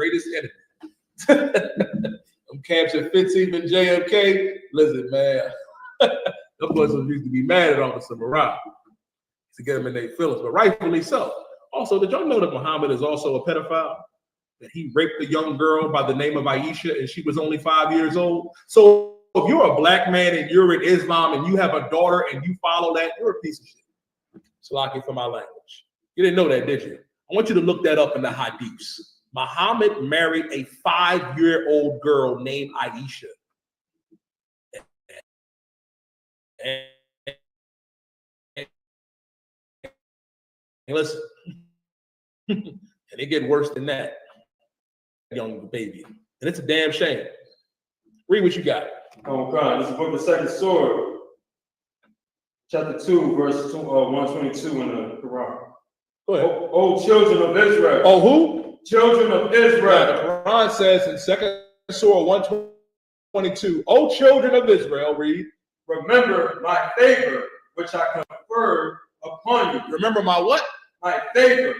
greatest enemy. Them camps at 15th and JFK, listen, man, those boys used to be mad at Officer Morale to get them in their feelings, but rightfully so. Also, did y'all know that Muhammad is also a pedophile? That he raped a young girl by the name of Aisha and she was only 5 years old? So if you're a black man and you're in Islam and you have a daughter and you follow that, you're a piece of shit. Salaki for my language. You didn't know that, did you? I want you to look that up in the hadiths. Muhammad married a 5-year-old girl named Aisha. And listen, and it get worse than that, young baby. And it's a damn shame. Read what you got. Oh, God. This is the book of the second sword, chapter 2, verse 122 in the Quran. Go ahead. O children of Israel. Oh, who? Children of Israel. Yeah, the Quran says in second surah 122, O children of Israel, read. Remember my favor, which I conferred upon you. Remember my what? My favor,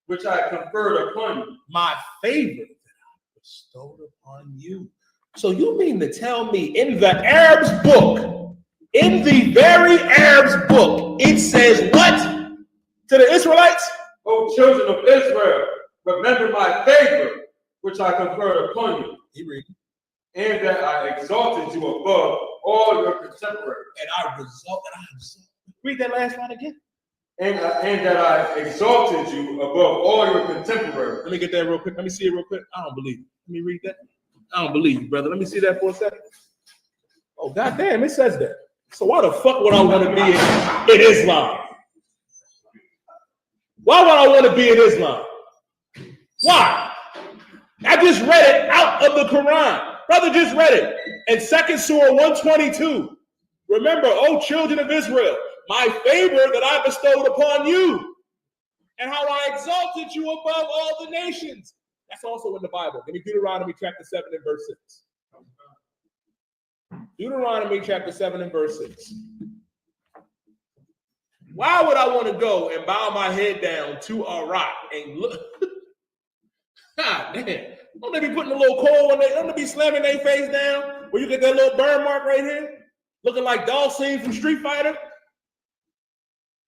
which I conferred upon you. My favor that I bestowed upon you. So you mean to tell me in the Arabs book, in the very Arabs book, it says what to the Israelites? O children of Israel, remember my favor, which I conferred upon you. He read. And that I exalted you above all your contemporaries. And I read that last line again. And that I exalted you above all your contemporaries. Let me get that real quick. Let me see it real quick. I don't believe it. Let me read that. I don't believe you, brother. Let me see that for a second. Oh, goddamn, it says that. So why the fuck would I want to be in Islam? Why would I want to be in Islam? Why? I just read it out of the Quran. Brother just read it. In second surah 122. Remember, O children of Israel, my favor that I bestowed upon you, and how I exalted you above all the nations. That's also in the Bible. Give me Deuteronomy chapter 7 and verse 6. Deuteronomy chapter 7 and verse 6. Why would I want to go and bow my head down to Iraq and look? God damn. Don't they be putting a little coal on there? Don't they be slamming their face down? Where you get that little burn mark right here? Looking like Dawson from Street Fighter?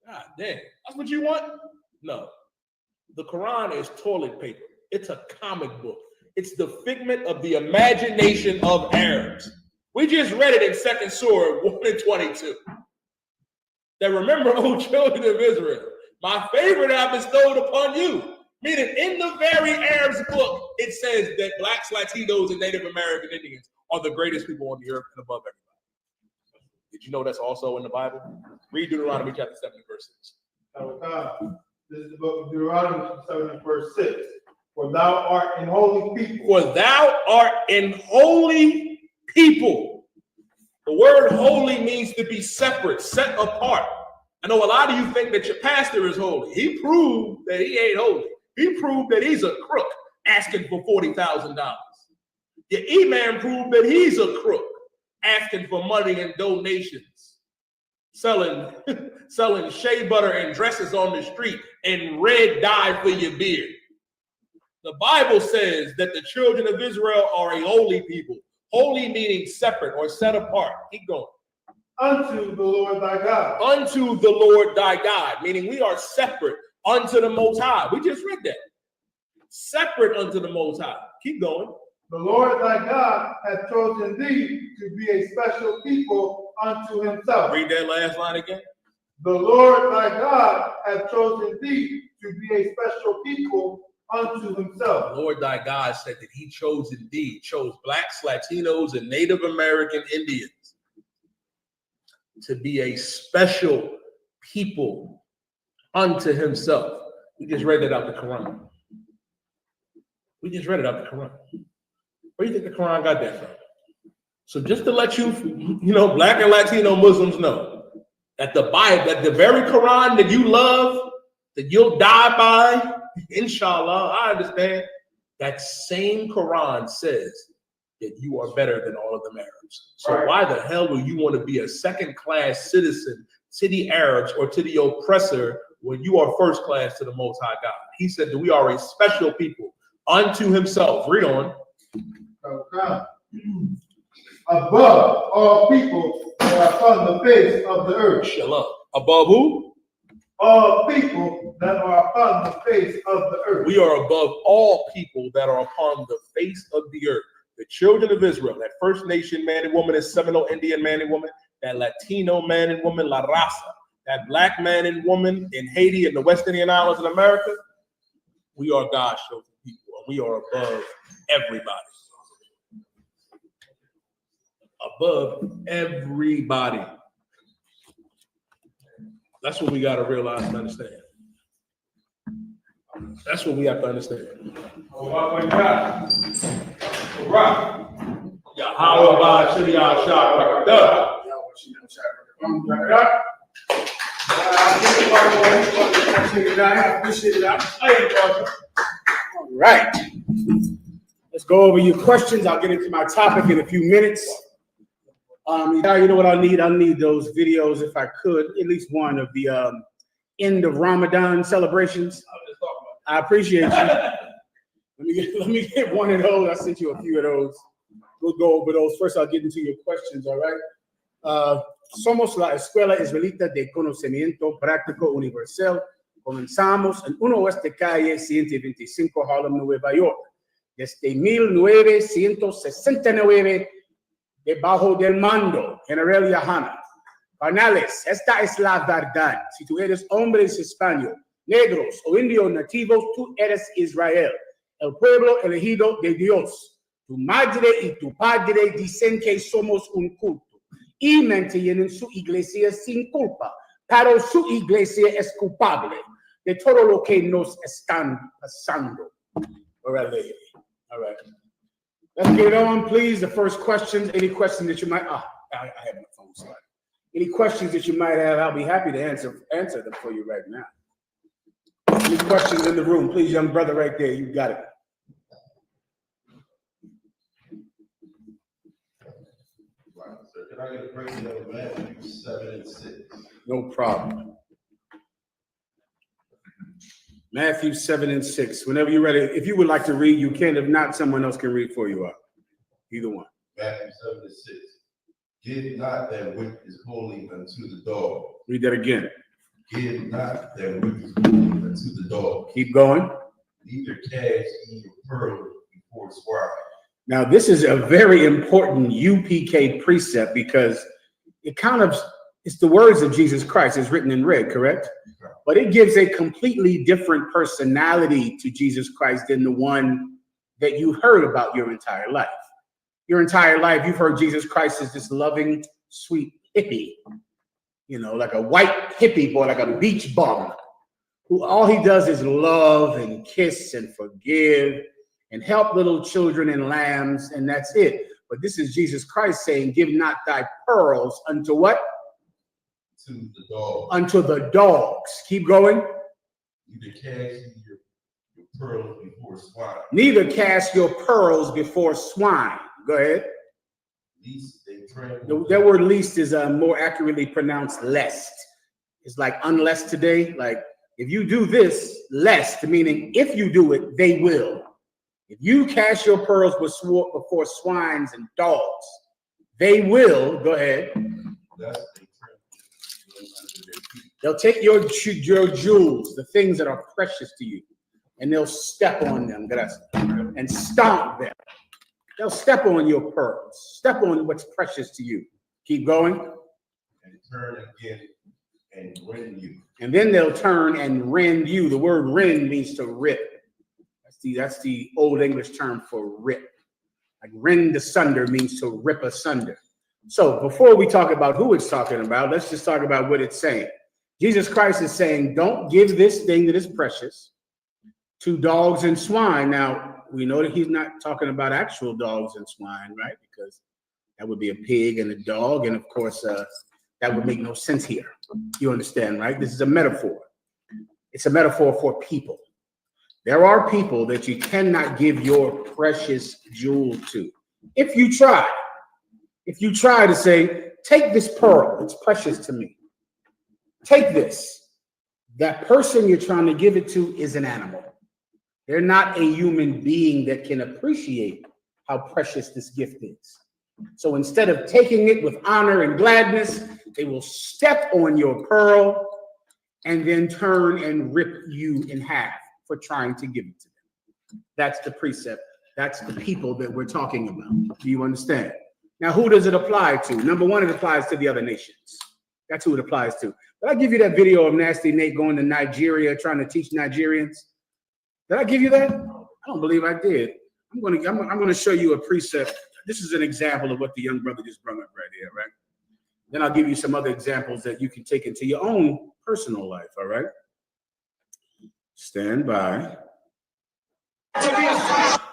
God damn. That's what you want? No. The Quran is toilet paper. It's a comic book. It's the figment of the imagination of Arabs. We just read it in second surah 1 and 22. That remember, O children of Israel, my favor that I bestowed upon you. Meaning in the very Arabs book, it says that blacks, Latinos, and Native American Indians are the greatest people on the earth and above everybody. Did you know that's also in the Bible? Read Deuteronomy chapter 7 verse 6. This is the book of Deuteronomy 7 verse 6. For thou art an holy people. For thou art an holy people. The word holy means to be separate, set apart. I know a lot of you think that your pastor is holy. He proved that he ain't holy. He proved that he's a crook asking for $40,000. Your imam proved that he's a crook asking for money and donations, selling shea butter and dresses on the street and red dye for your beard. The Bible says that the children of Israel are a holy people. Holy meaning separate or set apart. Keep going. Unto the Lord thy God. Unto the Lord thy God, meaning we are separate unto the Most High. We just read that. Separate unto the Most High. Keep going. The Lord thy God hath chosen thee to be a special people unto himself. Read that last line again. The Lord thy God hath chosen thee to be a special people unto himself. The Lord thy God said that he chose blacks, Latinos, and Native American Indians to be a special people unto himself. We just read that out the Quran. Where do you think the Quran got that from? So just to let you, black and Latino Muslims know that the Bible, that the very Quran that you love, that you'll die by, inshallah, I understand, that same Quran says that you are better than all of them Arabs. So right. Why the hell will you want to be a second-class citizen to the Arabs or to the oppressor when you are first class to the Most High God? He said that we are a special people unto himself. Read on. Okay. Above all people that are upon the face of the earth. Shalom. Above who? All people that are upon the face of the earth. We are above all people that are upon the face of the earth. The children of Israel, that First Nation man and woman, that Seminole Indian man and woman, that Latino man and woman, La Raza, that black man and woman in Haiti and the West Indian Islands in America, we are God's chosen people, and we are above everybody. Above everybody. That's what we got to realize and understand. That's what we have to understand. All right. Let's go over your questions. I'll get into my topic in a few minutes. You know what I need? I need those videos, if I could, at least one of the end of Ramadan celebrations. I appreciate you. Let me get one of those. I sent you a few of those. We'll go over those. First, I'll get into your questions, all right? Somos la Escuela Israelita de Conocimiento Práctico Universal. Comenzamos en 1 Oeste Calle 125, Harlem, Nueva York. Desde 1969, debajo del mando, General Yahana. Carnales, esta es la verdad. Si tú eres hombres hispanos, negros o indios nativos, tú eres Israel, el pueblo elegido de Dios. Tu madre y tu padre dicen que somos un culto y mantienen su iglesia sin culpa, pero su iglesia es culpable de todo lo que nos están pasando. All right, lady. All right. Let's get it on, please. The first question, any question that you might, I have my phone slide. Any questions that you might have, I'll be happy to answer them for you right now. Any questions in the room, please, young brother right there, you got it. Right, sir. Can I get a breakdown of Matthew 7 and 6? No problem. Matthew 7 and 6. Whenever you're ready, if you would like to read, you can. If not, someone else can read for you. Either one. Matthew 7 and 6. Give not that which is holy unto the dog. Read that again. Give not that which is holy unto the dog. Keep going. Neither cast ye your pearl before swine. Now, this is a very important UPK precept because it's the words of Jesus Christ. It's written in red, correct? But it gives a completely different personality to Jesus Christ than the one that you heard about your entire life. Your entire life, you've heard Jesus Christ as this loving, sweet hippie, like a white hippie boy, like a beach bum, who all he does is love and kiss and forgive and help little children and lambs, and that's it. But this is Jesus Christ saying, give not thy pearls unto what? To the dog. Unto the dogs. Keep going. Neither cast ye your pearls before swine. Neither cast your pearls before swine. Go ahead. Least they trample. That word least is more accurately pronounced lest. It's like unless today. Like if you do this, lest, meaning if you do it, they will. If you cast your pearls before swines and dogs, they will. Go ahead. They'll take your jewels, the things that are precious to you, and they'll step on them, and stomp them. They'll step on your pearls, step on what's precious to you. Keep going. And turn again and rend you. And then they'll turn and rend you. The word rend means to rip. That's the old English term for rip. Like rend asunder means to rip asunder. So before we talk about who it's talking about, let's just talk about what it's saying. Jesus Christ is saying, don't give this thing that is precious to dogs and swine. Now, we know that he's not talking about actual dogs and swine, right? Because that would be a pig and a dog. And of course, that would make no sense here. You understand, right? This is a metaphor. It's a metaphor for people. There are people that you cannot give your precious jewel to. If you try to say, take this pearl, it's precious to me. Take this. That person you're trying to give it to is an animal. They're not a human being that can appreciate how precious this gift is. So instead of taking it with honor and gladness, they will step on your pearl and then turn and rip you in half for trying to give it to them. That's the precept. That's the people that we're talking about. Do you understand? Now, who does it apply to? Number one, it applies to the other nations. That's who it applies to. Did I give you that video of Nasty Nate going to Nigeria trying to teach Nigerians? Did I give you that? I don't believe I did. I'm gonna show you a precept. This is an example of what the young brother just brought up right here, right? Then I'll give you some other examples that you can take into your own personal life, all right? Stand by.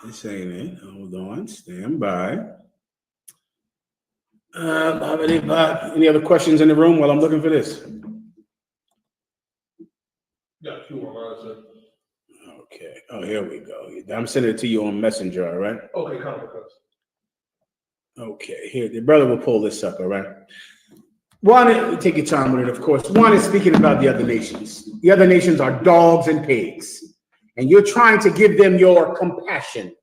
This ain't it. Hold on. Stand by. Any other questions in the room while I'm looking for this? Yeah, sure, sir. Okay. Oh, here we go. I'm sending it to you on Messenger, all right? Okay, come on. Okay, here, the brother will pull this up, all right? One, take your time with it, of course. One is speaking about the other nations. The other nations are dogs and pigs. And you're trying to give them your compassion,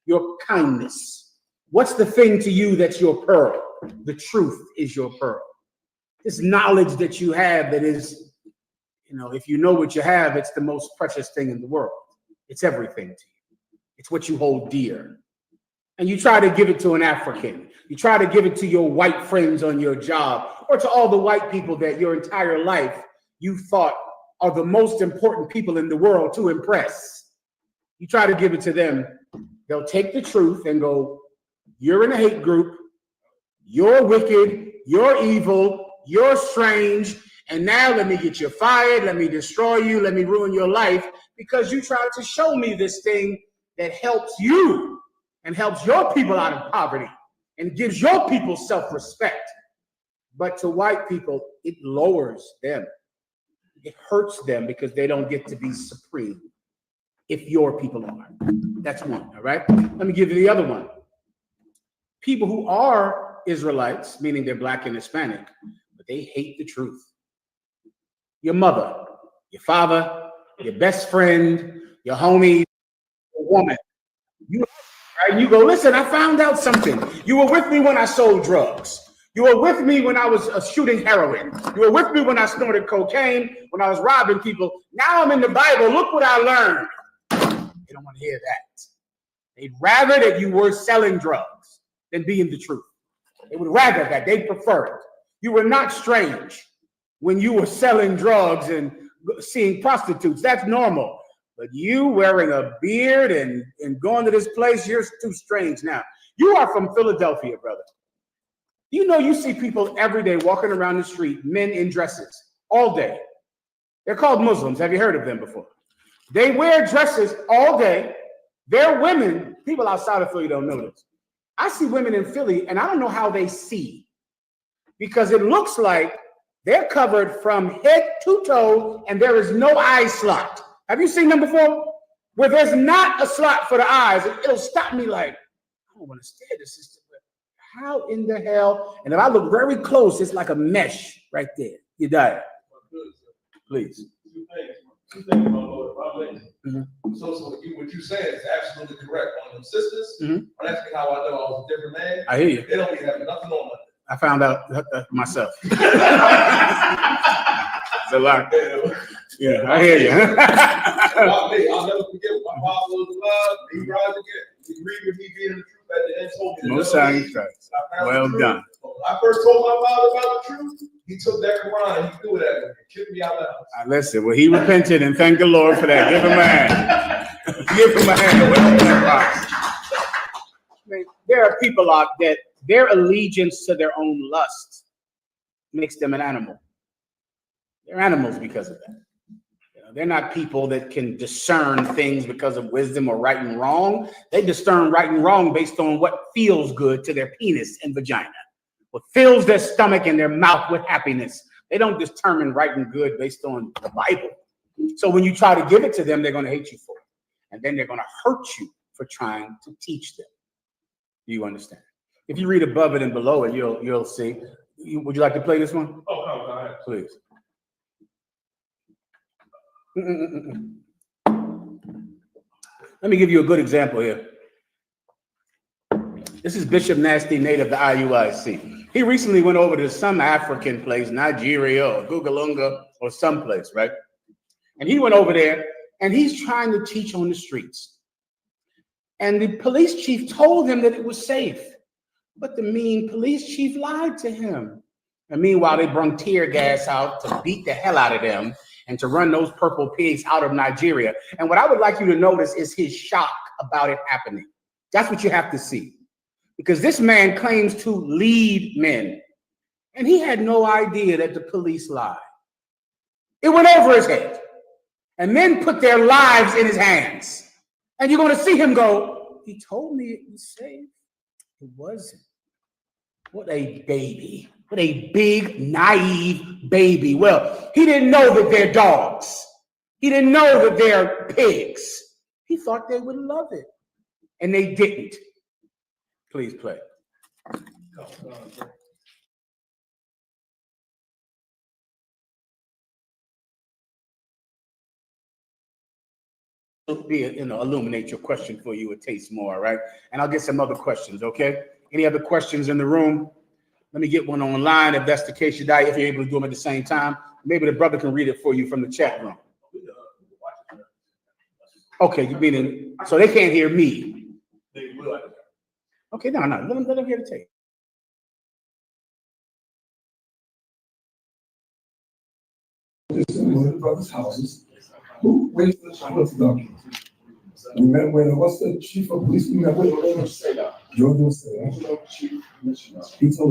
your kindness. What's the thing to you that's your pearl? The truth is your pearl. This knowledge that you have that is, if you know what you have, it's the most precious thing in the world. It's everything to you. It's what you hold dear. And you try to give it to an African. You try to give it to your white friends on your job or to all the white people that your entire life you thought are the most important people in the world to impress. You try to give it to them. They'll take the truth and go, you're in a hate group. You're wicked. You're evil. You're strange. And now let me get you fired. Let me destroy you. Let me ruin your life because you tried to show me this thing that helps you and helps your people out of poverty and gives your people self-respect. But to white people, it lowers them. It hurts them because they don't get to be supreme if your people are. That's one, all right? Let me give you the other one. People who are Israelites, meaning they're black and Hispanic, but they hate the truth. Your mother, your father, your best friend, your homie, your woman. You go, listen, I found out something. You were with me when I sold drugs. You were with me when I was shooting heroin. You were with me when I snorted cocaine, when I was robbing people. Now I'm in the Bible. Look what I learned. They don't want to hear that. They'd rather that you were selling drugs than being the truth. They would rather that. They prefer it. You were not strange when you were selling drugs and seeing prostitutes. That's normal. But you wearing a beard and going to this place, you're too strange now. You are from Philadelphia, brother. You see people every day walking around the street, men in dresses, all day. They're called Muslims. Have you heard of them before? They wear dresses all day. They're women. People outside of Philly don't know this. I see women in Philly, and I don't know how they see because it looks like they're covered from head to toe, and there is no eye slot. Have you seen them before? Where there's not a slot for the eyes. It'll stop me like, I don't want to stare at this sister. How in the hell? And if I look very close, it's like a mesh right there. You die. Please. Two things, my Lord. So what you said is absolutely correct. On them sisters, when asking how I know I was a different man, I hear you. They don't be having nothing on them. I found out myself. It's a lot. Yeah, I hear you. I'll never forget my father was alive. He rise again. He agreed with me being in the truth at the end. Told me Most sacrifice. Well done. When I first told my father about the truth, he took that Quran and he threw it at me and kicked me out of the house. Listen, well, he repented and thank the Lord for that. Give him a hand. Give him a hand. There are people out that their allegiance to their own lust makes them an animal. They're animals because of that. They're not people that can discern things because of wisdom or right and wrong. They discern right and wrong based on what feels good to their penis and vagina, what fills their stomach and their mouth with happiness. They don't determine right and good based on the Bible. So when you try to give it to them, they're going to hate you for it. And then they're going to hurt you for trying to teach them. Do you understand? If you read above it and below it, you'll see. Would you like to play this one? Oh, no, go ahead. Please. Let me give you a good example here. This is Bishop Nasty Nate of the IUIC. He recently went over to some African place, Nigeria or Gugalunga or someplace, right? And he went over there and he's trying to teach on the streets. And the police chief told him that it was safe. But the mean police chief lied to him. And meanwhile, they brung tear gas out to beat the hell out of them and to run those purple pigs out of Nigeria. And what I would like you to notice is his shock about it happening. That's what you have to see. Because this man claims to lead men. And he had no idea that the police lied. It went over his head. And men put their lives in his hands. And you're going to see him go, he told me it was safe. It wasn't. What a baby. What a big, naive baby. Well, he didn't know that they're dogs. He didn't know that they're pigs. He thought they would love it. And they didn't. Please play. It'll be, illuminate your question for you a taste more, right? And I'll get some other questions, okay? Any other questions in the room? Let me get one online if that's the case, Shadai, if you're able to do them at the same time. Maybe the brother can read it for you from the chat room. Okay, you mean, so they can't hear me. Okay, no, let them hear the tape. One of the brothers' houses. Who raised the child of donkey? We met with, what's the chief of police? We met with George Say. He told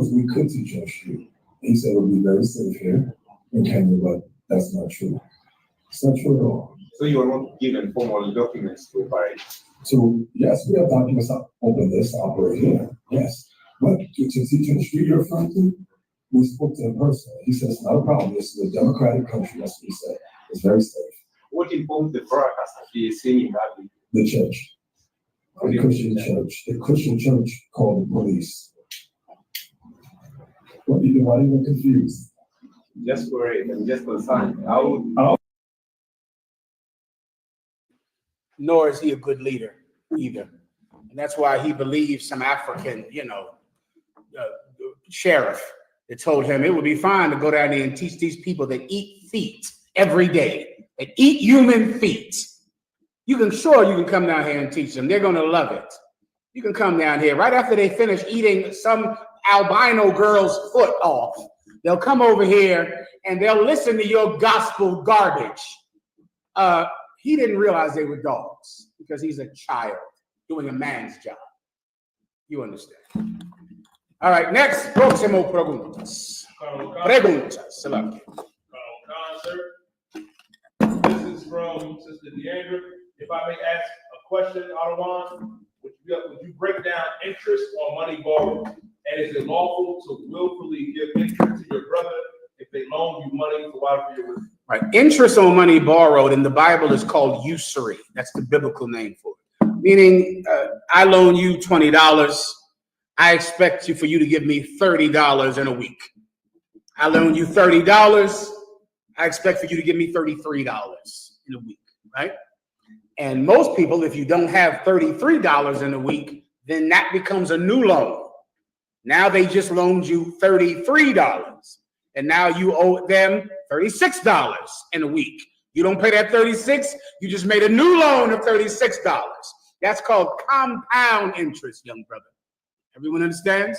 us we could teach on street. He said it would be very safe here in Kenya, but that's not true. It's not true at all. So you are not given formal documents to operate? So yes, we have documents to open this, operate here. Yes. But to teach on the street you're referring to, we spoke to him personally. He said it's not a problem. This is a democratic country. That's what he said. It's very safe. What informed the broadcast that he is saying that? The church. The Christian church. The Christian church called the police. What do you do? Why are you confused? Just worried and just concerned. Nor is he a good leader either. And that's why he believes some African, sheriff that told him it would be fine to go down there and teach these people that eat feet every day, that eat human feet. You can come down here and teach them. They're going to love it. You can come down here right after they finish eating some albino girl's foot off. They'll come over here and they'll listen to your gospel garbage. He didn't realize they were dogs because he's a child doing a man's job. You understand? All right, next. Próximo preguntas. Preguntas. This is from Sister Deandra. If I may ask a question, Adawan, would you break down interest on money borrowed? And is it lawful to willfully give interest to your brother if they loan you money for whatever you're with? Right. Interest on money borrowed in the Bible is called usury. That's the biblical name for it. Meaning, I loan you $20. I expect for you to give me $30 in a week. I loan you $30. I expect for you to give me $33 in a week, right? And most people, if you don't have $33 in a week, then that becomes a new loan. Now they just loaned you $33. And now you owe them $36 in a week. You don't pay that $36, you just made a new loan of $36. That's called compound interest, young brother. Everyone understands?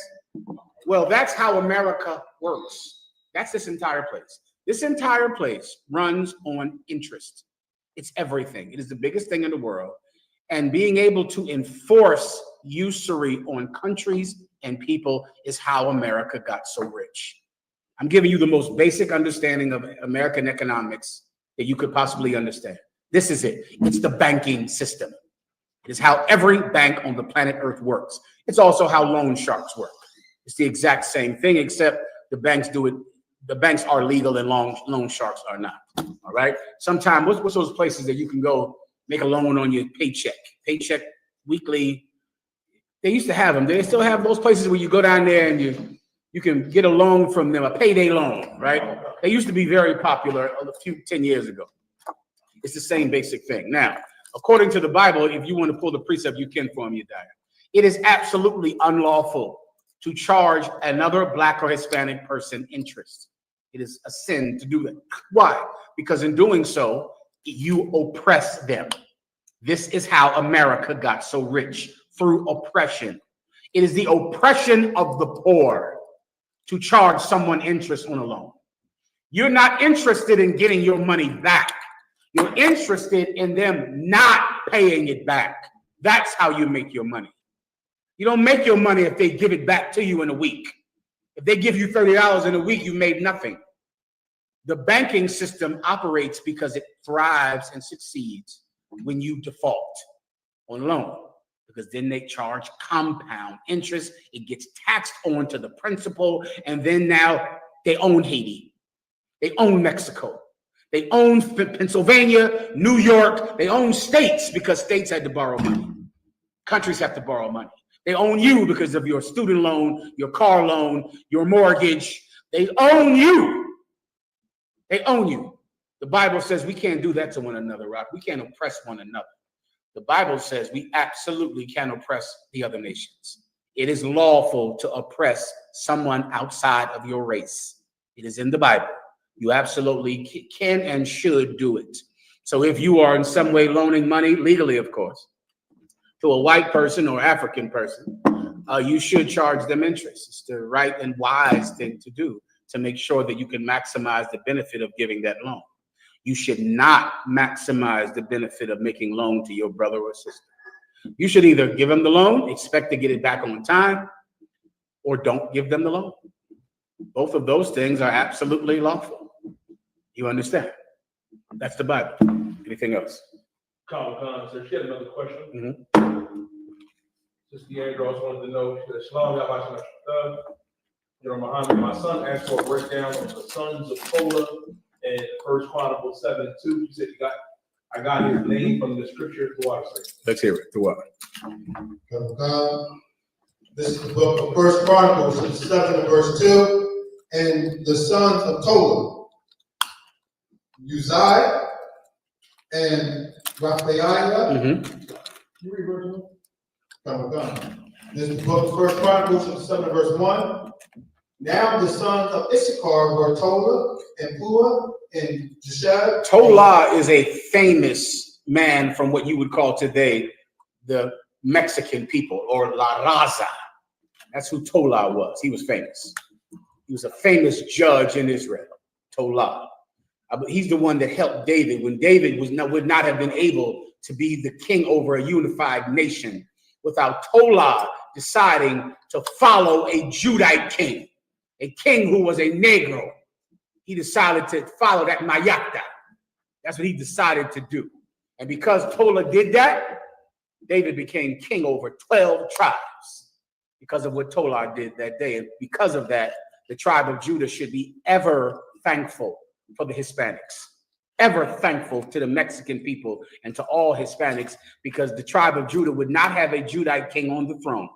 Well, that's how America works. That's this entire place. This entire place runs on interest. It's everything. It is the biggest thing in the world. And being able to enforce usury on countries and people is how America got so rich. I'm giving you the most basic understanding of American economics that you could possibly understand. This is it. It's the banking system. It is how every bank on the planet Earth works. It's also how loan sharks work. It's the exact same thing, except the banks do it. The banks are legal and loan sharks are not. All right. Sometimes what's those places that you can go make a loan on your paycheck weekly? They used to have them. They still have those places where you go down there and you can get a loan from them, a payday loan, right? They used to be very popular 10 years ago. It's the same basic thing. Now, According to the Bible, if you want to pull the precept, you can for me, Yediah. It is absolutely unlawful to charge another Black or Hispanic person interest. It is a sin to do that. Why? Because in doing so, you oppress them. This is how America got so rich, through oppression. It is the oppression of the poor to charge someone interest on a loan. You're not interested in getting your money back. You're interested in them not paying it back. That's how you make your money. You don't make your money if they give it back to you in a week. If they give you $30 in a week, you made nothing. The banking system operates because it thrives and succeeds when you default on a loan, because then they charge compound interest. It gets taxed on to the principal, and then now they own Haiti. They own Mexico. They own Pennsylvania, New York. They own states because states had to borrow money. Countries have to borrow money. They own you because of your student loan, your car loan, your mortgage. They own you. They own you. The Bible says we can't do that to one another, Rock. We can't oppress one another. The Bible says we absolutely can oppress the other nations. It is lawful to oppress someone outside of your race. It is in the Bible. You absolutely can and should do it. So if you are in some way loaning money, legally, of course, to a white person or African person, you should charge them interest. It's the right and wise thing to do to make sure that you can maximize the benefit of giving that loan. You should not maximize the benefit of making loan to your brother or sister. You should either give them the loan, expect to get it back on time, or don't give them the loan. Both of those things are absolutely lawful. You understand? That's the Bible. Anything else? Colin Khan said she had another question. Mm-hmm. Sister Andros wanted to know, she said, Shalom, Yahweh Shem, Muhammad, my son asked for a breakdown of the sons of Tola in 1 Chronicles 7:2. She said, I got his name from the scripture. Let's hear it. What? This is the book of 1 Chronicles 7 and verse 2. And the sons of Tola, Uzziah and Raphaiah. Mm-hmm. You read verse 1? This is the book of 1 Chronicles 7 and verse 1. Now the sons of Issachar were Tola and Pua and Jeshab. Tola is a famous man from what you would call today the Mexican people, or La Raza. That's who Tola was. He was famous. He was a famous judge in Israel, Tola. He's the one that helped David when David would not have been able to be the king over a unified nation without Tola deciding to follow a Judite king, a king who was a Negro. He decided to follow that Mayakta. That's what he decided to do. And because Tola did that, David became king over 12 tribes because of what Tola did that day. And because of that, the tribe of Judah should be ever thankful for the Hispanics, ever thankful to the Mexican people and to all Hispanics, because the tribe of Judah would not have a Judite king on the throne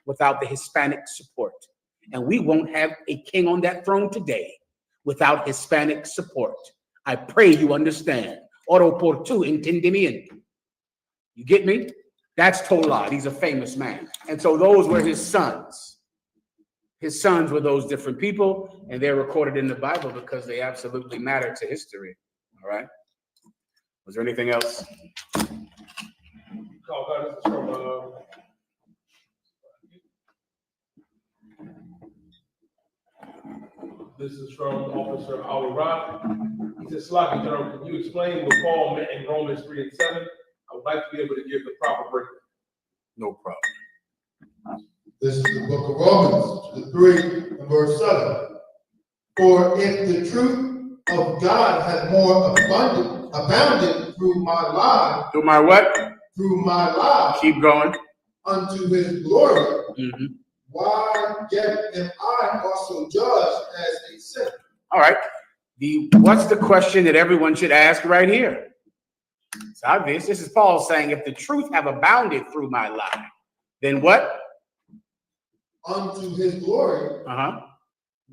without the Hispanic support. And we won't have a king on that throne today without Hispanic support. I pray you understand. Oro por tu entendimiento. You get me? That's Tola. He's a famous man. And so those were his sons. His sons were those different people, and they're recorded in the Bible because they absolutely matter to history. All right? Was there anything else? This is from Officer Ali Rock. He says, Sloppy General, can you explain what Paul meant in Romans 3 and 7? I would like to be able to give the proper breakdown. No problem. This is the book of Romans, the 3 and verse 7. For if the truth of God had more abounded through my life. Through my what? Through my life. Keep going. Unto his glory. Mm-hmm. Why yet am I also judged as a sinner? All right. What's the question that everyone should ask right here? It's obvious. This is Paul saying, if the truth have abounded through my life, then what? Unto his glory.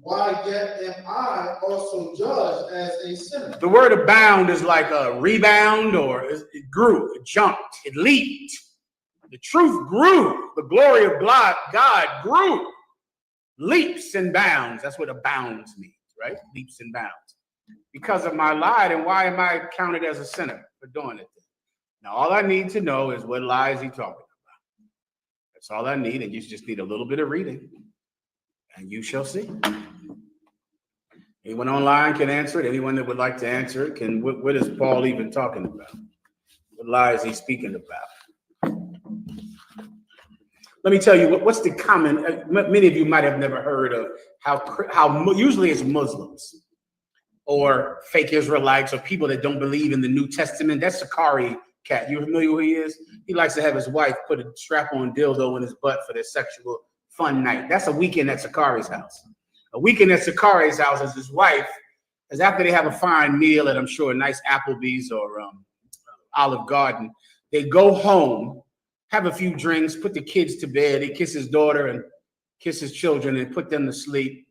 why yet am I also judged as a sinner? The word abound is like a rebound, or it grew, it jumped, it leaped. The truth grew. The glory of God grew. Leaps and bounds. That's what abounds means, right? Leaps and bounds. Because of my lie, then why am I counted as a sinner for doing it? Now, all I need to know is what lie is he talking about. That's all I need, and you just need a little bit of reading, and you shall see. Anyone online can answer it. Anyone that would like to answer it can. What is Paul even talking about? What lie is he speaking about? Let me tell you what's the common. Many of you might have never heard of how usually it's Muslims or fake Israelites or people that don't believe in the New Testament. That's Sakari cat. You familiar with who he is? He likes to have his wife put a strap-on dildo in his butt for their sexual fun night. That's a weekend at Sakari's house. A weekend at Sakari's house is his wife, is after they have a fine meal at, I'm sure, a nice Applebee's or Olive Garden, they go home, have a few drinks, put the kids to bed. He kiss his daughter and kiss his children and put them to sleep,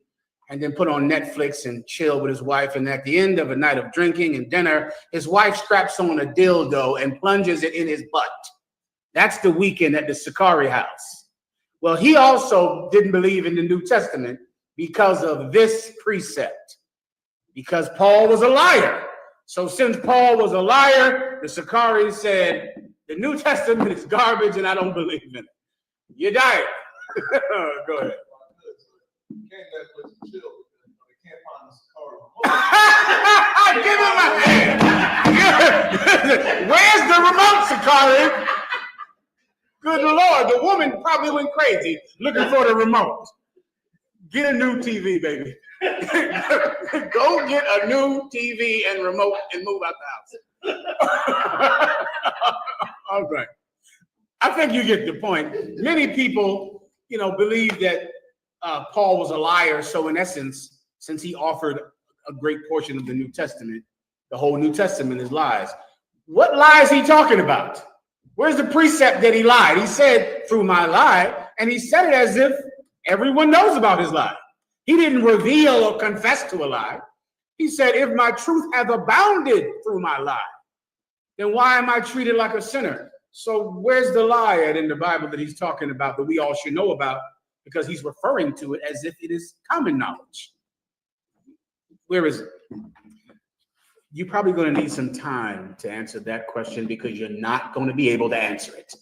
and then put on Netflix and chill with his wife. And at the end of a night of drinking and dinner, his wife straps on a dildo and plunges it in his butt. That's the weekend at the Sakari house. Well, he also didn't believe in the New Testament because of this precept, because Paul was a liar. So since Paul was a liar, the Sakari said, the New Testament is garbage and I don't believe in it. You die. Go ahead. Give him a hand. Where's the remote, Sakari? Good Lord, the woman probably went crazy looking for the remote. Get a new TV, baby. Go get a new TV and remote and move out the house. Okay. I think you get the point. Many people, believe that Paul was a liar. So in essence, since he offered a great portion of the New Testament, the whole New Testament is lies. What lie is he talking about? Where's the precept that he lied? He said, through my lie, and he said it as if everyone knows about his lie. He didn't reveal or confess to a lie. He said, if my truth hath abounded through my lie, then why am I treated like a sinner? So where's the lie in the Bible that he's talking about that we all should know about? Because he's referring to it as if it is common knowledge. Where is it? You're probably going to need some time to answer that question because you're not going to be able to answer it.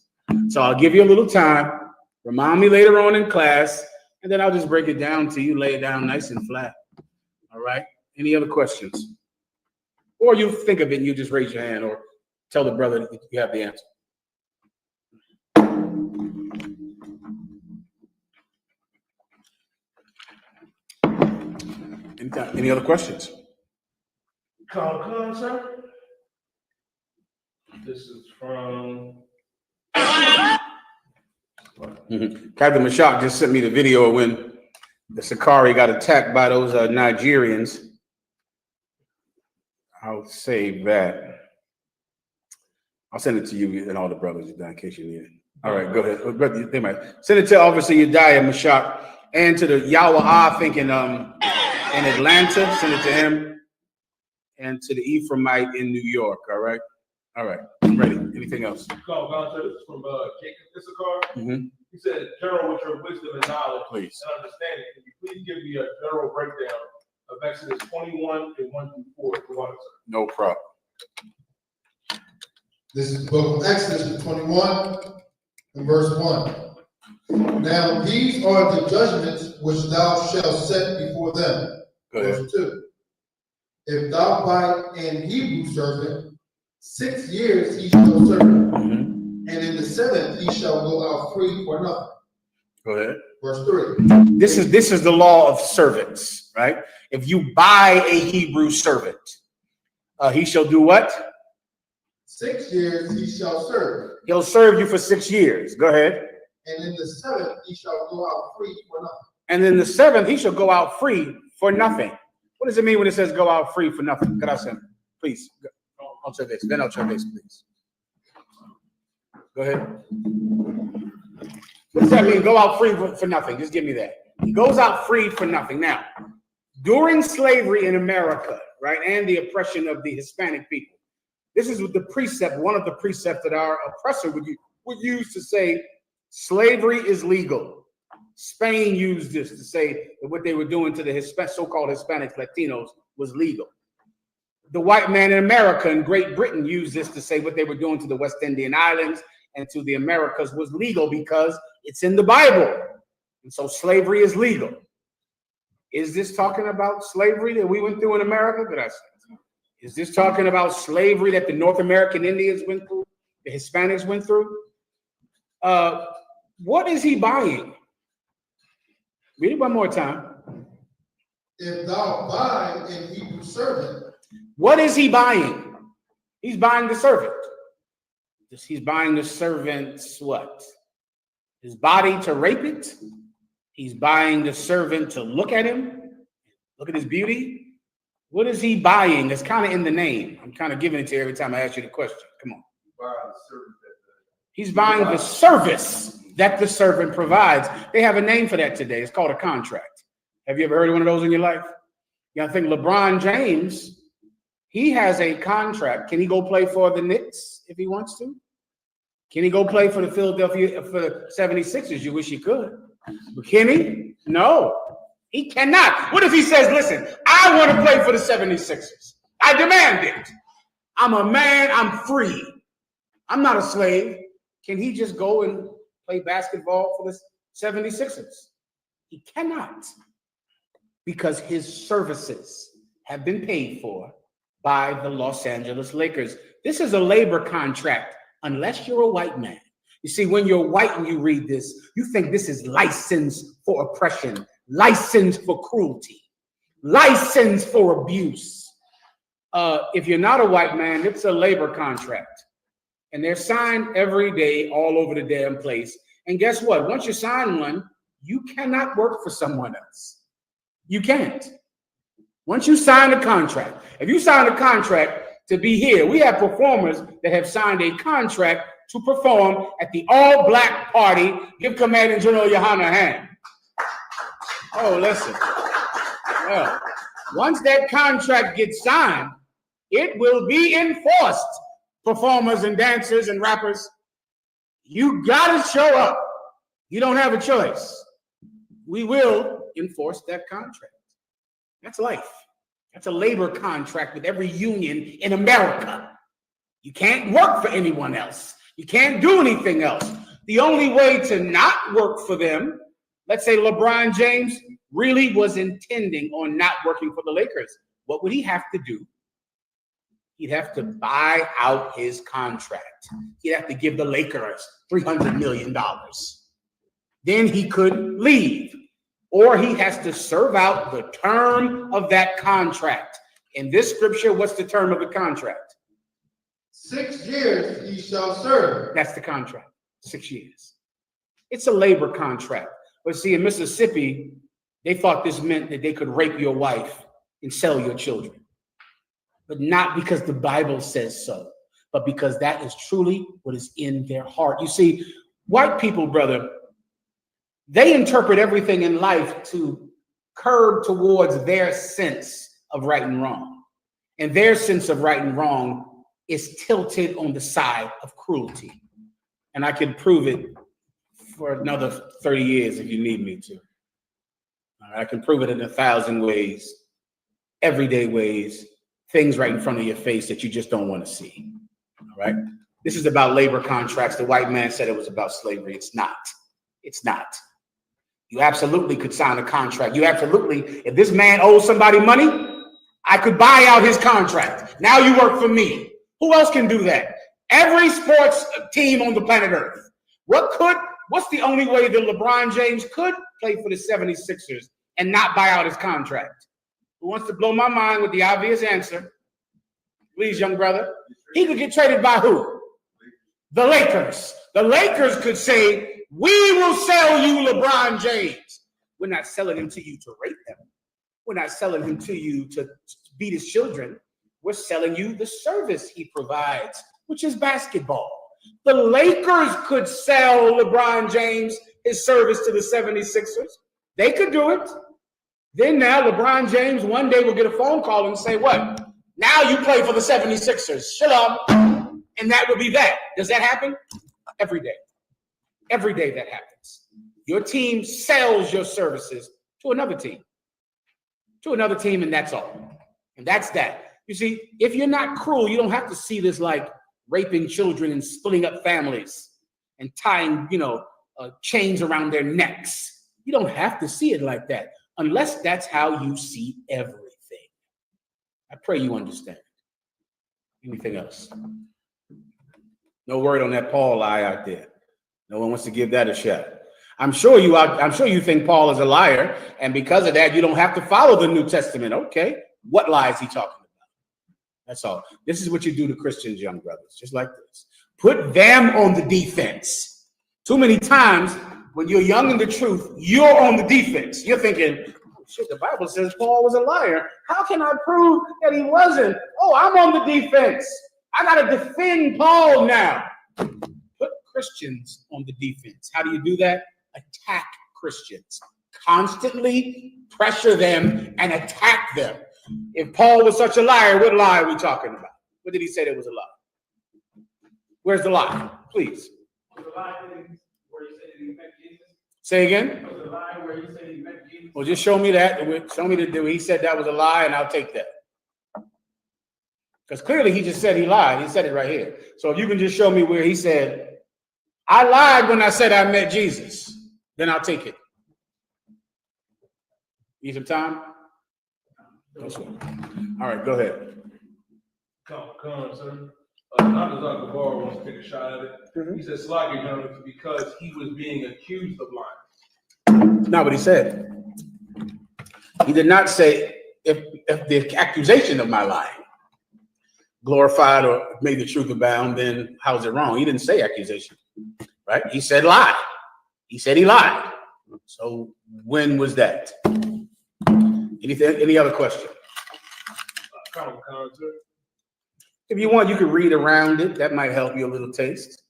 So I'll give you a little time. Remind me later on in class, and then I'll just break it down to you, lay it down nice and flat. All right? Any other questions? Or you think of it and you just raise your hand or tell the brother that you have the answer. Any other questions? Come, sir. This is from Captain Mashak just sent me the video of when the Sakari got attacked by those Nigerians. I'll save that. I'll send it to you and all the brothers in case you need it. All right, go ahead. They might send it to Officer Yediah Mashak and to the Yahweh, I think in Atlanta. Send it to him and to the Ephraimite in New York. All right, I'm ready. Anything else? Call Gonzalez from Jacob Issachar. Mm-hmm. He said, General, with your wisdom and knowledge Please. and understanding, can you please give me a general breakdown of Exodus 21 and 1 through 4? If you want, sir. No problem. This is the book of Exodus 21 and verse 1. Now these are the judgments which thou shalt set before them. Go ahead. Verse 2. If thou buy an Hebrew servant, 6 years he shall serve, and in the 7th he shall go out free for nothing. Go ahead. Verse 3. This is the law of servants, right? If you buy a Hebrew servant, he shall do what? 6 years he shall serve, He'll serve you for 6 years. Go ahead. and in the 7th he shall go out free for nothing. And then the 7th, he shall go out free for nothing. What does it mean when it says go out free for nothing? Could I say, please, answer this. Then answer this, please. Go ahead. What does that mean? Go out free for nothing. Just give me that. He goes out free for nothing. Now, During slavery in America, right, and the oppression of the Hispanic people, this is what the precept, one of the precepts that our oppressor would use to say slavery is legal. Spain used this to say that what they were doing to the so-called Hispanics, Latinos, was legal. The white man in America and Great Britain used this to say what they were doing to the West Indian Islands and to the Americas was legal because it's in the Bible. And so slavery is legal. Is this talking about slavery that we went through in America? Did I say? Is this talking about slavery that the North American Indians went through, the Hispanics went through? What is he buying? Read it one more time. If thou buy in Hebrew servant. What is he buying? He's buying the servant. He's buying the servant's what? His body to rape it? He's buying the servant to look at him, look at his beauty. What is he buying? It's kind of in the name. I'm kind of giving it to you every time I ask you the question. Come on. He's buying the service that the servant provides. They have a name for that today. It's called a contract. Have you ever heard of one of those in your life? You know, I think LeBron James, he has a contract. Can he go play for the Knicks if he wants to? Can he go play for the Philadelphia, for the 76ers? You wish he could. But can he? No, he cannot. What if he says, listen, I want to play for the 76ers. I demand it. I'm a man. I'm free. I'm not a slave. Can he just go and play basketball for the 76ers? He cannot, because his services have been paid for by the Los Angeles Lakers. This is a labor contract, unless you're a white man. You see, when you're white and you read this, you think this is license for oppression, license for cruelty, license for abuse. If you're not a white man, it's a labor contract. And they're signed every day all over the damn place. And guess what? Once you sign one, you cannot work for someone else. You can't. Once you sign a contract, if you sign a contract to be here, we have performers that have signed a contract to perform at the all-black party. Give Commanding General Yohana a hand. Oh, listen. Well, once that contract gets signed, it will be enforced. Performers and dancers and rappers, you gotta show up. You don't have a choice. We will enforce that contract. That's life. That's a labor contract with every union in America. You can't work for anyone else. You can't do anything else. The only way to not work for them, let's say LeBron James really was intending on not working for the Lakers. What would he have to do? He'd have to buy out his contract. He'd have to give the Lakers $300 million. Then he could leave. Or he has to serve out the term of that contract. In this scripture, what's the term of the contract? 6 years he shall serve. That's the contract, 6 years. It's a labor contract. But see, in Mississippi, they thought this meant that they could rape your wife and sell your children. But not because the Bible says so, but because that is truly what is in their heart. You see, white people, brother, they interpret everything in life to curb towards their sense of right and wrong. And their sense of right and wrong is tilted on the side of cruelty. And I can prove it for another 30 years if you need me to. I can prove it in 1,000 ways, everyday ways, things right in front of your face that you just don't want to see. All right. This is about labor contracts. The white man said it was about slavery. It's not. It's not. You absolutely could sign a contract. You absolutely, if this man owes somebody money, I could buy out his contract. Now you work for me. Who else can do that? Every sports team on the planet Earth. What's the only way that LeBron James could play for the 76ers and not buy out his contract? Who wants to blow my mind with the obvious answer? Please, young brother. He could get traded by who? The Lakers. The Lakers could say, we will sell you LeBron James. We're not selling him to you to rape him. We're not selling him to you to beat his children. We're selling you the service he provides, which is basketball. The Lakers could sell LeBron James his service to the 76ers. They could do it. Then now LeBron James one day will get a phone call and say, what? Now you play for the 76ers. Shalom. And that will be that. Does that happen? Every day. Every day that happens. Your team sells your services to another team. To another team, and that's all. And that's that. You see, if you're not cruel, you don't have to see this like raping children and splitting up families and tying, chains around their necks. You don't have to see it like that, unless that's how you see everything. I pray you understand. Anything else? No word on that Paul lie out there. No one wants to give that a shot. I'm sure you think Paul is a liar, and because of that, you don't have to follow the New Testament. Okay, what lie is he talking about? That's all. This is what you do to Christians, young brothers, just like this. Put them on the defense. Too many times when you're young in the truth, you're on the defense. You're thinking, oh, shit, the Bible says Paul was a liar. How can I prove that he wasn't? Oh, I'm on the defense. I got to defend Paul now. Put Christians on the defense. How do you do that? Attack Christians. Constantly pressure them and attack them. If Paul was such a liar, what lie are we talking about? What did he say that was a lie? Where's the lie? Please. Was the lie where he said he met Jesus? Say again? Was the lie where he said he met Jesus? Well, just show me that. Show me he said that was a lie, and I'll take that. Because clearly he just said he lied. He said it right here. So if you can just show me where he said, I lied when I said I met Jesus, then I'll take it. Need some time? All right, go ahead. Come on, sir. Dr. Gabar wants to take a shot at it. Mm-hmm. He said, Slocky Jones, because he was being accused of lying. That's not what he said. He did not say if the accusation of my lying glorified or made the truth abound, then how's it wrong? He didn't say accusation, right? He said lie. He said he lied. So when was that? Any other question? If you want, you can read around it. That might help you a little taste.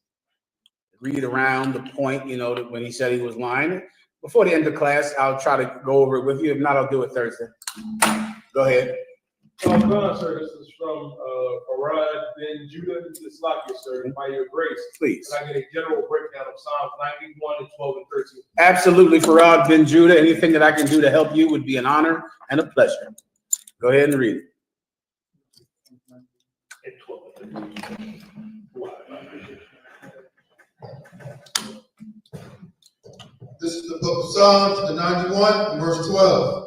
Read around the point, that when he said he was lying. Before the end of class, I'll try to go over it with you. If not, I'll do it Thursday. Go ahead. Sir, this is from Farad Ben Judah. This is Slocky, sir, by your grace. Please. Can I get a general breakdown of Psalms 91 and 12 and 13? Absolutely, Farad Ben Judah. Anything that I can do to help you would be an honor and a pleasure. Go ahead and read it. This is the book of Psalms, the 91, verse 12.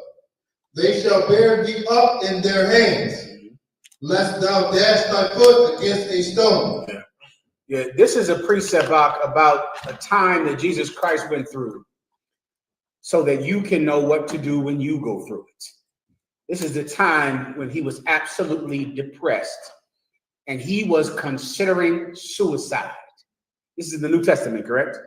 They shall bear thee up in their hands, lest thou dash thy foot against a stone. Yeah, this is a precept about a time that Jesus Christ went through so that you can know what to do when you go through it. This is the time when he was absolutely depressed and he was considering suicide. This is the New Testament, correct?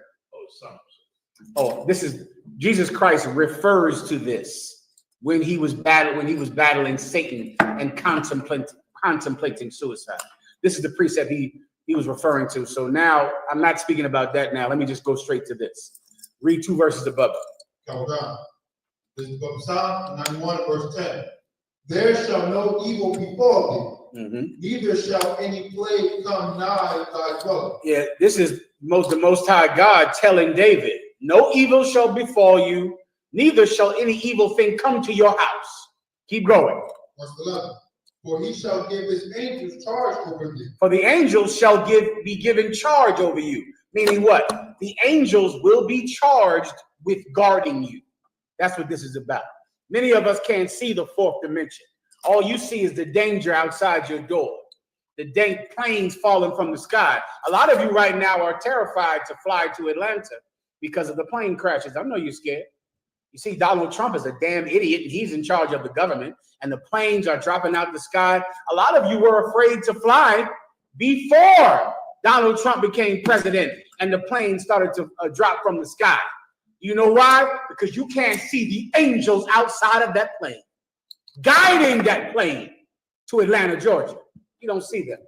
This is Jesus Christ refers to this when he was battling Satan and contemplating suicide. This is the precept he was referring to. So now I'm not speaking about that now. Let me just go straight to this. Read 2 verses above it. Come down. This is the book of Psalms 91, verse 10. There shall no evil befall thee, neither shall any plague come nigh thy dwelling. Yeah, this is the Most High God telling David, no evil shall befall you, neither shall any evil thing come to your house. Keep going. Verse 11. For he shall give his angels charge over thee. For the angels shall be given charge over you. Meaning what? The angels will be charged with guarding you. That's what this is about. Many of us can't see the fourth dimension. All you see is the danger outside your door. The planes falling from the sky. A lot of you right now are terrified to fly to Atlanta because of the plane crashes. I know you're scared. You see, Donald Trump is a damn idiot, and he's in charge of the government, and the planes are dropping out the sky. A lot of you were afraid to fly before Donald Trump became president and the planes started to drop from the sky. You know why? Because you can't see the angels outside of that plane, guiding that plane to Atlanta, Georgia. You don't see them.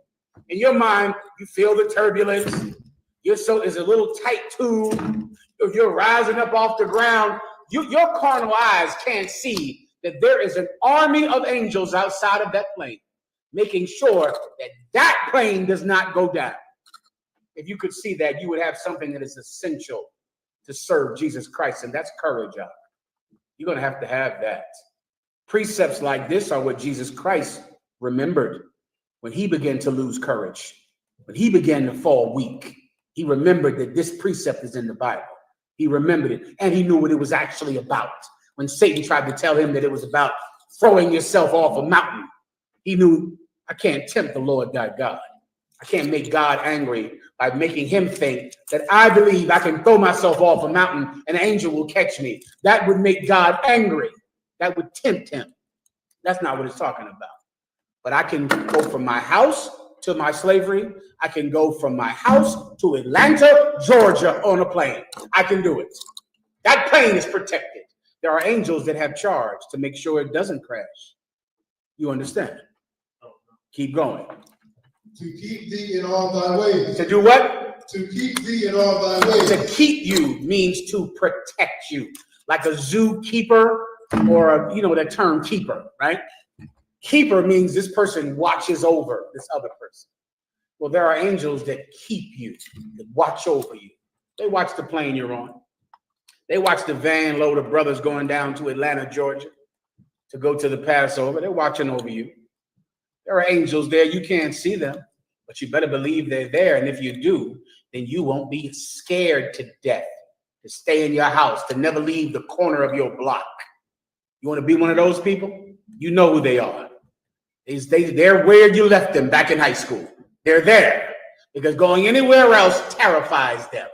In your mind, you feel the turbulence. It's a little tight tube. If you're rising up off the ground, your carnal eyes can't see that there is an army of angels outside of that plane, making sure that that plane does not go down. If you could see that, you would have something that is essential to serve Jesus Christ, and that's courage. You're going to have that. Precepts like this are what Jesus Christ remembered when he began to lose courage, when he began to fall weak. He remembered that this precept is in the Bible. He remembered it, and he knew what it was actually about. When Satan tried to tell him that it was about throwing yourself off a mountain, he knew, I can't tempt the Lord thy God. I can't make God angry by making him think that I believe I can throw myself off a mountain and an angel will catch me. That would make God angry. That would tempt him. That's not what it's talking about. But I can go from my house to my slavery. I can go from my house to Atlanta, Georgia on a plane. I can do it. That plane is protected. There are angels that have charge to make sure it doesn't crash. You understand? Keep going. To keep thee in all thy ways. To do what? To keep thee in all thy ways. To keep you means to protect you. Like a zookeeper or, that term keeper, right? Keeper means this person watches over this other person. Well, there are angels that keep you, that watch over you. They watch the plane you're on. They watch the van load of brothers going down to Atlanta, Georgia to go to the Passover. They're watching over you. There are angels there. You can't see them, but you better believe they're there. And if you do, then you won't be scared to death to stay in your house, to never leave the corner of your block. You want to be one of those people? You know who they are. They're where you left them back in high school. They're there because going anywhere else terrifies them.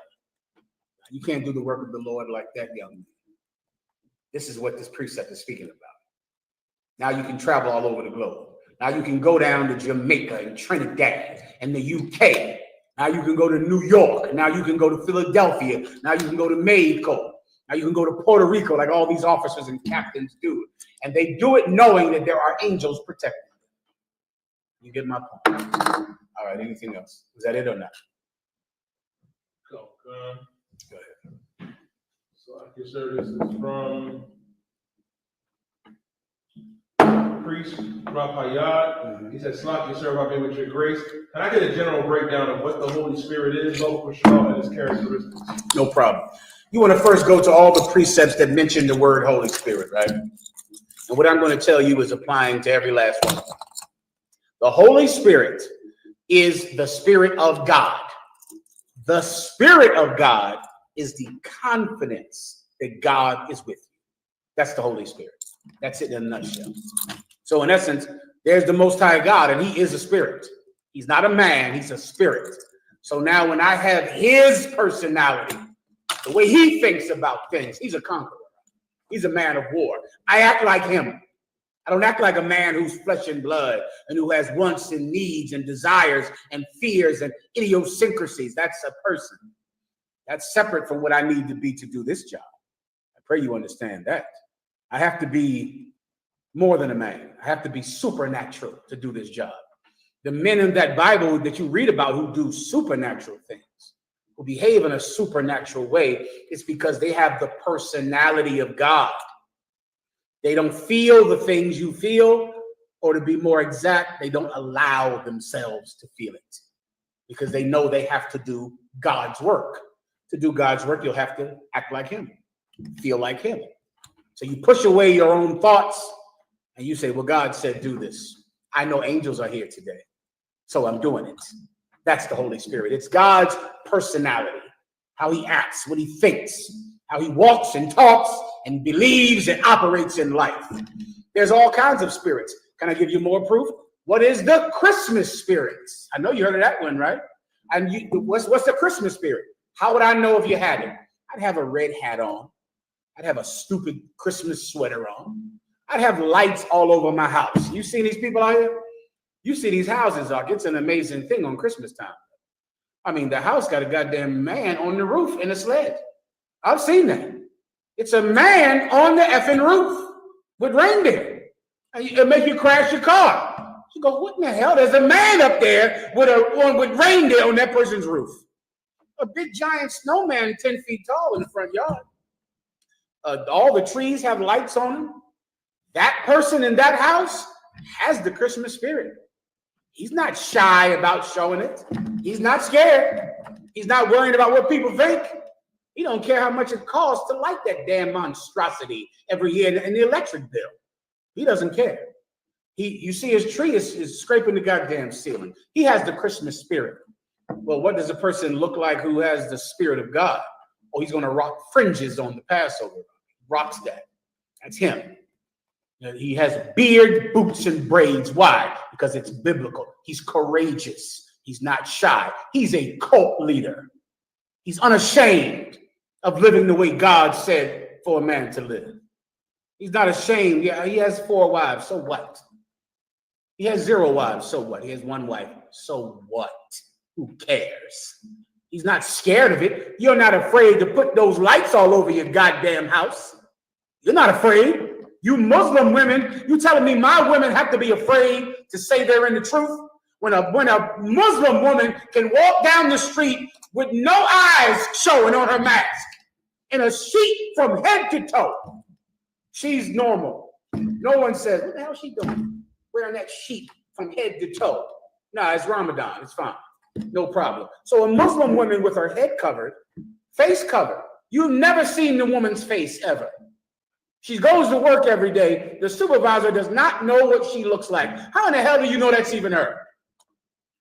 You can't do the work of the Lord like that, young man. This is what this precept is speaking about. Now you can travel all over the globe. Now you can go down to Jamaica and Trinidad and the UK. Now you can go to New York. Now you can go to Philadelphia. Now you can go to Mexico. Now you can go to Puerto Rico like all these officers and captains do. And they do it knowing that there are angels protecting them. You get my point. All right, anything else? Is that it or not? Go ahead. So I can share this is from priest Raphael. He said, "Slap your servant I've been with your grace." Can I get a general breakdown of what the Holy Spirit is, both for sure, and its characteristics? No problem. You want to first go to all the precepts that mention the word Holy Spirit, right? And what I'm going to tell you is applying to every last one. The Holy Spirit is the Spirit of God. The Spirit of God is the confidence that God is with you. That's the Holy Spirit. That's it in a nutshell. So in essence, there's the Most High God, and he is a spirit. He's not a man, he's a spirit. So now when I have his personality, the way he thinks about things, he's a conqueror. He's a man of war. I act like him. I don't act like a man who's flesh and blood and who has wants and needs and desires and fears and idiosyncrasies. That's a person. That's separate from what I need to be to do this job. I pray you understand that. I have to be more than a man. I have to be supernatural to do this job. The men in that Bible that you read about who do supernatural things, who behave in a supernatural way, it's because they have the personality of God. They don't feel the things you feel, or to be more exact, they don't allow themselves to feel it because they know they have to do God's work. To do God's work, you'll have to act like him, feel like him. So you push away your own thoughts and you say, well, God said do this. I know angels are here today, so I'm doing it. That's the Holy Spirit. It's God's personality, how he acts, what he thinks, how he walks and talks and believes and operates in life. There's all kinds of spirits. Can I give you more proof? What is the Christmas spirit? I know you heard of that one, right? And what's the Christmas spirit? How would I know if you had it? I'd have a red hat on. I'd have a stupid Christmas sweater on. I'd have lights all over my house. You see these people out here? You see these houses, it's an amazing thing on Christmas time. I mean, the house got a goddamn man on the roof in a sled. I've seen that. It's a man on the effing roof with reindeer. It'll make you crash your car. You go, what in the hell? There's a man up there with reindeer on that person's roof. A big giant snowman 10 feet tall in the front yard. All the trees have lights on them. That person in that house has the Christmas spirit. He's not shy about showing it. He's not scared. He's not worried about what people think. He don't care how much it costs to light that damn monstrosity every year in the electric bill. He doesn't care. You see his tree is scraping the goddamn ceiling. He has the Christmas spirit. Well, what does a person look like who has the spirit of God? Oh, he's going to rock fringes on the Passover. Rocks that. That's him. He has beard, boots, and braids. Why? Because it's biblical. He's courageous. He's not shy. He's a cult leader. He's unashamed of living the way God said for a man to live. He's not ashamed. Yeah, he has 4 wives. So what? He has 0 wives. So what? He has 1 wife. So what? Who cares? He's not scared of it. You're not afraid to put those lights all over your goddamn house. You're not afraid. You Muslim women, you telling me my women have to be afraid to say they're in the truth? When a Muslim woman can walk down the street with no eyes showing on her mask, in a sheet from head to toe, she's normal. No one says, what the hell is she doing? Wearing that sheet from head to toe. Nah, it's Ramadan. It's fine. No problem. So a Muslim woman with her head covered, face covered, you've never seen the woman's face ever. She goes to work every day. The supervisor does not know what she looks like. How in the hell do you know that's even her?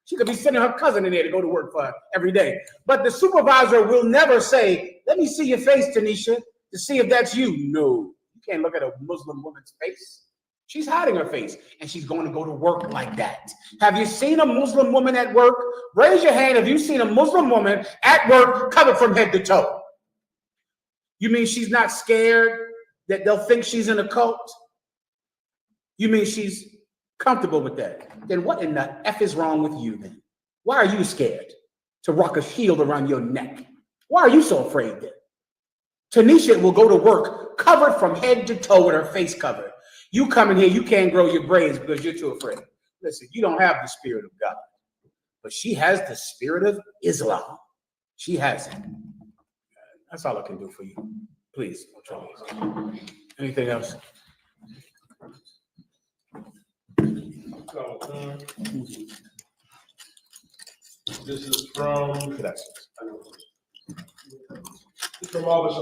She could be sending her cousin in there to go to work for her every day. But the supervisor will never say, let me see your face, Tanisha, to see if that's you. No, you can't look at a Muslim woman's face. She's hiding her face, and she's going to go to work like that. Have you seen a Muslim woman at work? Raise your hand if you've seen a Muslim woman at work covered from head to toe. You mean she's not scared that they'll think she's in a cult? You mean she's comfortable with that? Then what in the F is wrong with you then? Why are you scared to rock a shield around your neck? Why are you so afraid then? Tanisha will go to work covered from head to toe with her face covered. You come in here, you can't grow your braids because you're too afraid. Listen, you don't have the spirit of God, but she has the spirit of Islam. She has it. That's all I can do for you. Please. Anything else? So, this is from Officer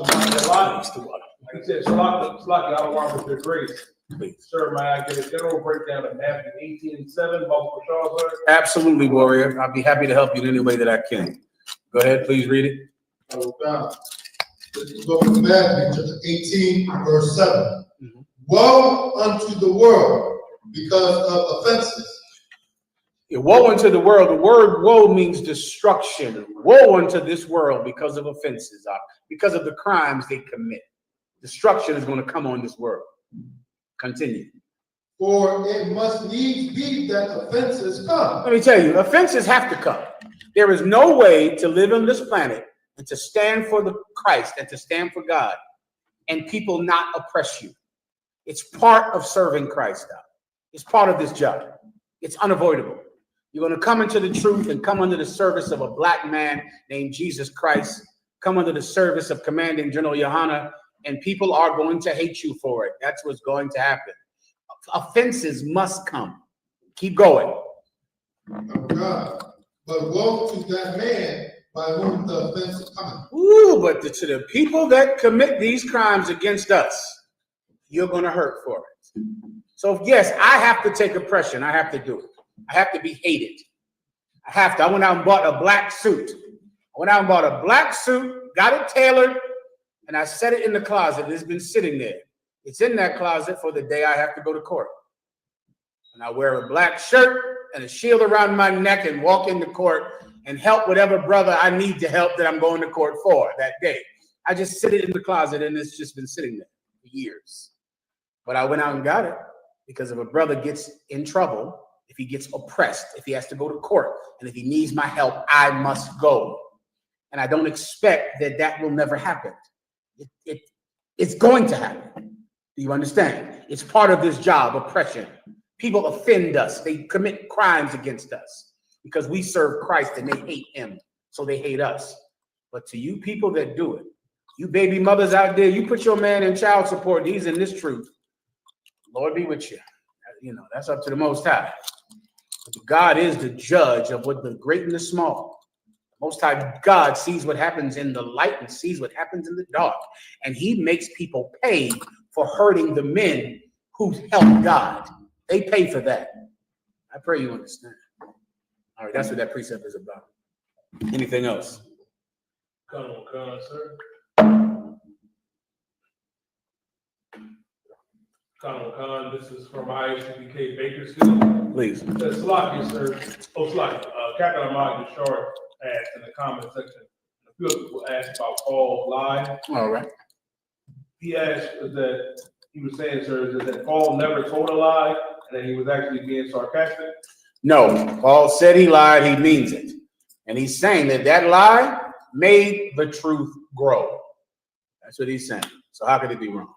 Mahayaman. He said, Salaki, I don't want with your grace. Please. Sir, may I get a general breakdown of Matthew 18:7, Bible for Charles? Absolutely, warrior. I'll be happy to help you in any way that I can. Go ahead, please read it. This is the book of Matthew, chapter 18, verse 7. Woe unto the world because of offenses. Yeah, woe unto the world. The word woe means destruction. Woe unto this world because of offenses, because of the crimes they commit. Destruction is going to come on this world. Continue. For it must needs be that offenses come. Let me tell you, offenses have to come. There is no way to live on this planet and to stand for the Christ and to stand for God and people not oppress you. It's part of serving Christ now. It's part of this job. It's unavoidable. You're going to come into the truth and come under the service of a black man named Jesus Christ, come under the service of Commanding General Yohana, and people are going to hate you for it. That's what's going to happen. Offenses must come. Keep going. Oh God. But woe to that man by whom the offense cometh. Ooh, but to the people that commit these crimes against us, you're going to hurt for it. So yes, I have to take oppression. I have to do it. I have to be hated. I have to. I went out and bought a black suit. Got it tailored, and I set it in the closet. It's been sitting there. It's in that closet for the day I have to go to court. And I wear a black shirt and a shield around my neck and walk into court and help whatever brother I need to help that I'm going to court for that day. I just sit it in the closet, and it's just been sitting there for years. But I went out and got it because if a brother gets in trouble, if he gets oppressed, if he has to go to court, and if he needs my help, I must go. And I don't expect that will never happen. It's going to happen. Do you understand? It's part of this job, oppression. People offend us. They commit crimes against us because we serve Christ and they hate him, so they hate us. But to you people that do it, you baby mothers out there, you put your man in child support, he's in this truth. Lord be with you. You know, that's up to the Most High. But God is the judge of what the great and the small. The Most High God sees what happens in the light and sees what happens in the dark. And he makes people pay for hurting the men who help God. They pay for that. I pray you understand. All right, that's what that precept is about. Anything else? Come on, sir. Khan, this is from IHBK Bakersfield. Please. The Slovakia, sir. Oh, Slovakia. Captain Ahmad Yashar asked in the comment section. A few people asked about Paul's lie. All right. He asked that he was saying, sir, that Paul never told a lie and that he was actually being sarcastic. No, Paul said he lied, he means it. And he's saying that that lie made the truth grow. That's what he's saying. So how could it be wrong?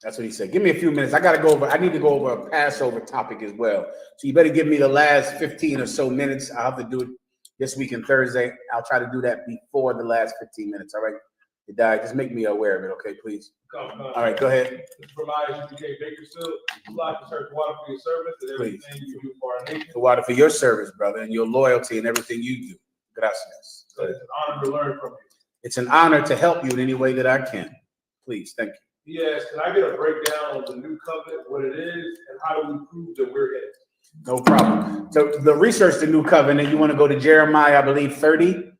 That's what he said. Give me a few minutes. I need to go over a Passover topic as well. So you better give me the last 15 or so minutes. I'll have to do it this week and Thursday. I'll try to do that before the last 15 minutes. All right. Just make me aware of it, okay, please. All right, go ahead. This provides UPK Bakersfield. Like to serve water for your service and everything you do for our nation. The water for your service, brother, and your loyalty and everything you do. Gracias. So it's an honor to learn from you. It's an honor to help you in any way that I can. Please, thank you. He asked, can I get a breakdown of the new covenant, what it is, and how do we prove that we're in it? No problem. So the research the new covenant, you want to go to Jeremiah, I believe, 30,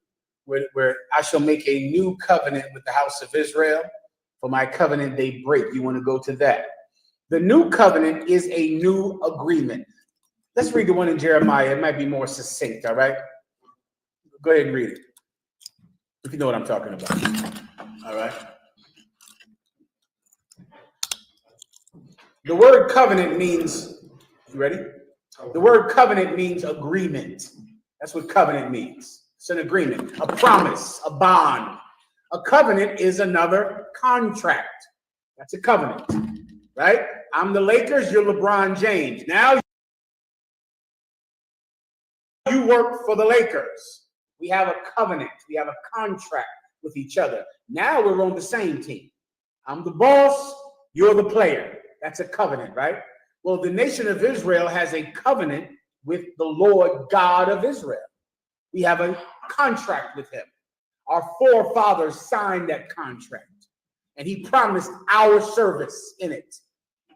where I shall make a new covenant with the house of Israel. For my covenant they break. You want to go to that. The new covenant is a new agreement. Let's read the one in Jeremiah. It might be more succinct, all right? Go ahead and read it. If you know what I'm talking about. All right. The word covenant means, you ready? The word covenant means agreement. That's what covenant means. It's an agreement, a promise, a bond. A covenant is another contract. That's a covenant, right? I'm the Lakers, you're LeBron James. Now you work for the Lakers. We have a covenant. We have a contract with each other. Now we're on the same team. I'm the boss, you're the player. That's a covenant, right? Well, the nation of Israel has a covenant with the Lord God of Israel. We have a contract with him. Our forefathers signed that contract, and he promised our service in it.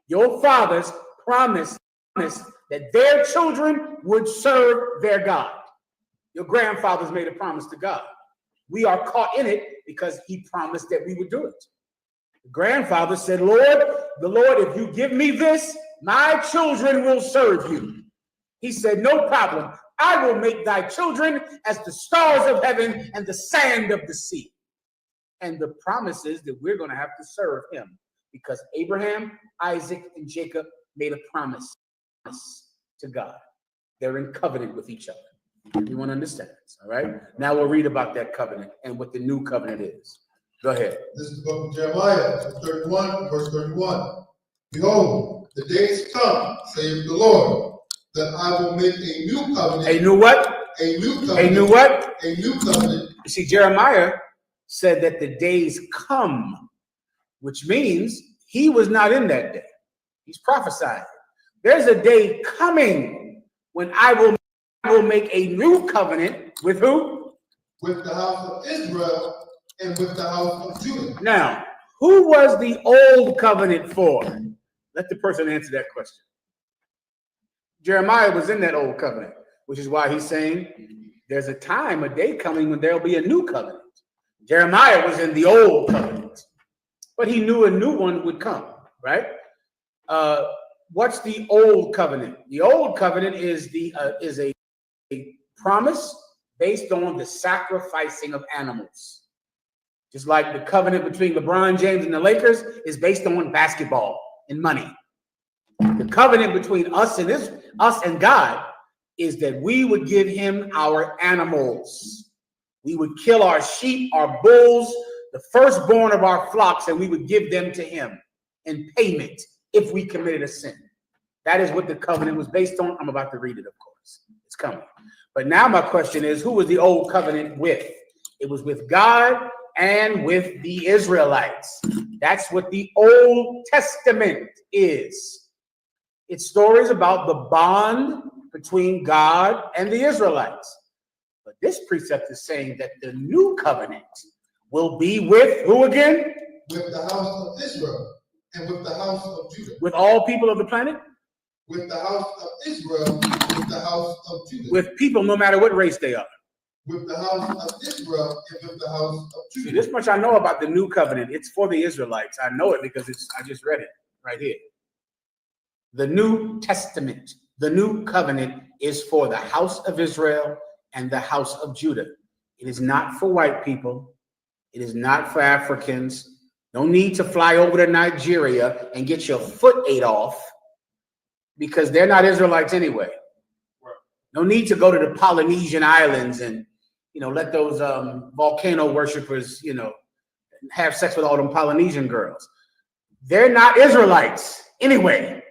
Your fathers promised that their children would serve their God. Your grandfathers made a promise to God. We are caught in it because he promised that we would do it. The grandfather said, the Lord, if you give me this, my children will serve you. He said, no problem. I will make thy children as the stars of heaven and the sand of the sea. And the promise is that we're going to have to serve him because Abraham, Isaac, and Jacob made a promise to God. They're in covenant with each other. Everyone understands, all right? Now we'll read about that covenant and what the new covenant is. Go ahead. This is the book of Jeremiah, 31, verse 31. Behold, the days come, saith the Lord, that I will make a new covenant. A new what? A new covenant. A new what? A new covenant. You see, Jeremiah said that the days come, which means he was not in that day. He's prophesying. There's a day coming when I will make a new covenant with who? With the house of Israel and with the house of Judah. Now, who was the old covenant for? Let the person answer that question. Jeremiah was in that old covenant, which is why he's saying there's a time, a day coming when there'll be a new covenant. Jeremiah was in the old covenant, but he knew a new one would come, right? What's the old covenant? The old covenant is a promise based on the sacrificing of animals. Just like the covenant between LeBron James and the Lakers is based on basketball and money. The covenant between us and God is that we would give him our animals. We would kill our sheep, our bulls, the firstborn of our flocks, and we would give them to him in payment if we committed a sin. That is what the covenant was based on. I'm about to read it, of course. It's coming. But now my question is, who was the old covenant with? It was with God and with the Israelites. That's what the Old Testament is. It's stories about the bond between God and the Israelites. But this precept is saying that the new covenant will be with who again? With the house of Israel and with the house of Judah. With all people of the planet? With the house of Israel, with the house of Judah. With people no matter what race they are. With the house of Israel and with the house of Judah. See, this much I know about the new covenant. It's for the Israelites. I know it because I just read it right here. The New Testament, the new covenant is for the house of Israel and the house of Judah. It is not for white people. It is not for Africans. No need to fly over to Nigeria and get your foot ate off because they're not Israelites anyway. No need to go to the Polynesian islands and, let those volcano worshipers, have sex with all them Polynesian girls. They're not Israelites anyway.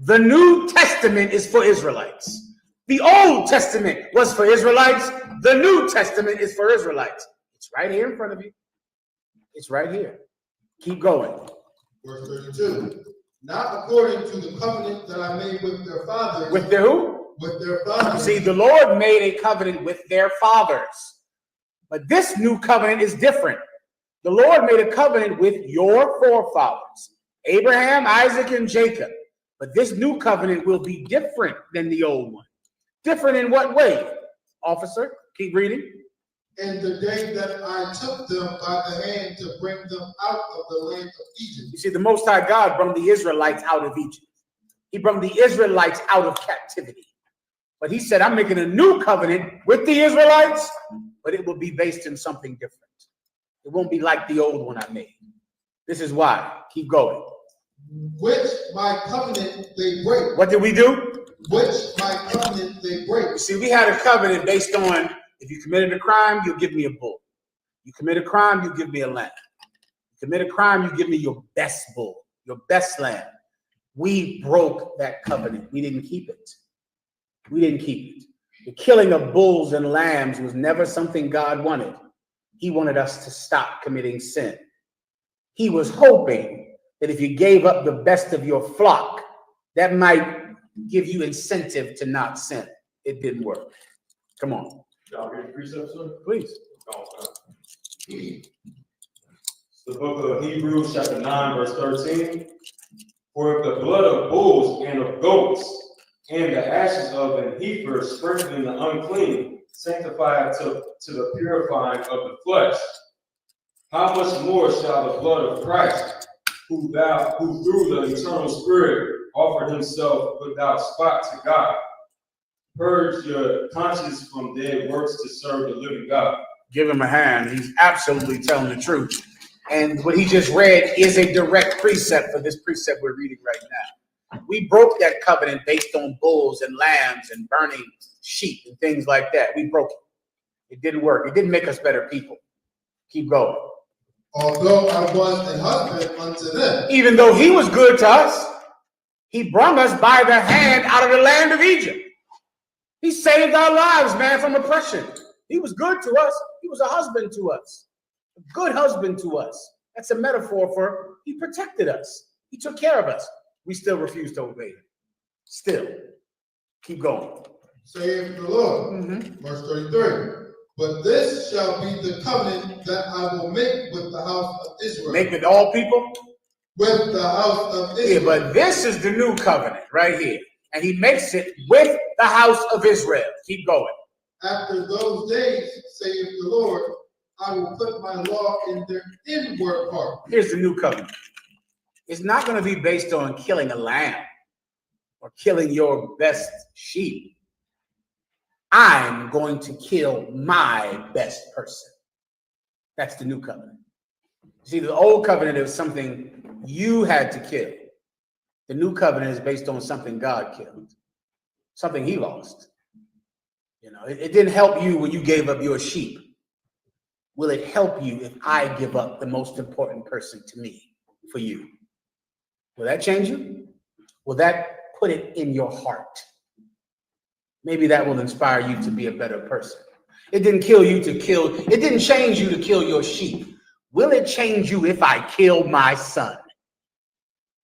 The New Testament is for Israelites. The Old Testament was for Israelites. The New Testament is for Israelites. It's right here in front of you. It's right here. Keep going. Verse 32. Not according to the covenant that I made with their fathers. With their who? With their fathers. See, the Lord made a covenant with their fathers. But this new covenant is different. The Lord made a covenant with your forefathers, Abraham, Isaac, and Jacob. But this new covenant will be different than the old one. Different in what way? Officer, keep reading. And the day that I took them by the hand to bring them out of the land of Egypt. You see, the Most High God brought the Israelites out of Egypt. He brought the Israelites out of captivity. But he said, I'm making a new covenant with the Israelites, but it will be based in something different. It won't be like the old one I made. This is why. Keep going. Which my covenant they break. What did we do? Which my covenant they break. See, we had a covenant based on if you committed a crime, you'll give me a bull. You commit a crime, you give me a lamb. You commit a crime, you give me your best bull, your best lamb. We broke that covenant. We didn't keep it. We didn't keep it. The killing of bulls and lambs was never something God wanted. He wanted us to stop committing sin. He was hoping that if you gave up the best of your flock, that might give you incentive to not sin. It didn't work. Come on. Y'all read the precept, sir? Please. The book of Hebrews, chapter 9, verse 13. For if the blood of bulls and of goats and the ashes of an heifer sprinkling the unclean sanctify to the purifying of the flesh, how much more shall the blood of Christ, who through the eternal Spirit offered himself without spot to God, purge your conscience from dead works to serve the living God? Give him a hand. He's absolutely telling the truth. And what he just read is a direct precept for this precept we're reading right now. We broke that covenant based on bulls and lambs and burning sheep and things like that. We broke it. It didn't work. It didn't make us better people. Keep going. Although I was an husband unto them. Even though he was good to us, he brought us by the hand out of the land of Egypt. He saved our lives, man, from oppression. He was good to us. He was a husband to us. A good husband to us. That's a metaphor for he protected us. He took care of us. We still refuse to obey him. Still. Keep going. Saith the Lord. Verse 33. But this shall be the covenant that I will make with the house of Israel. Make with all people? With the house of Israel. Yeah, but this is the new covenant right here. And he makes it with the house of Israel. Keep going. After those days, saith the Lord, I will put my law in their inward part. Here's the new covenant. It's not going to be based on killing a lamb or killing your best sheep. I'm going to kill my best person. That's the new covenant. See, the old covenant is something you had to kill. The new covenant is based on something God killed, something he lost. It didn't help you when you gave up your sheep. Will it help you if I give up the most important person to me for you? Will that change you? Will that put it in your heart? Maybe that will inspire you to be a better person. It didn't kill you to kill. It didn't change you to kill your sheep. will it change you if I kill my son?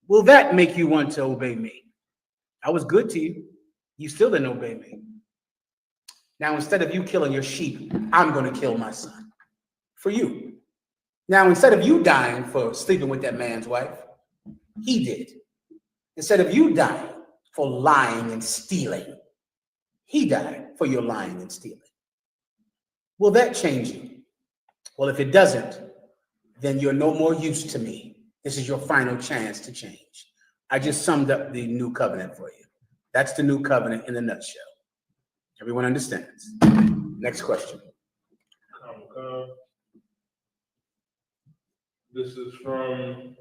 Will that make you want to obey me? I was good to you. You still didn't obey me. Now, instead of you killing your sheep, I'm going to kill my son for you. Now, instead of you dying for sleeping with that man's wife, he did. Instead of you dying for lying and stealing, he died for your lying and stealing. Will that change you? Well, if it doesn't, then you're no more use to me. This is your final chance to change. I just summed up the new covenant for you. That's the new covenant in a nutshell. Everyone understands. Next question. This is from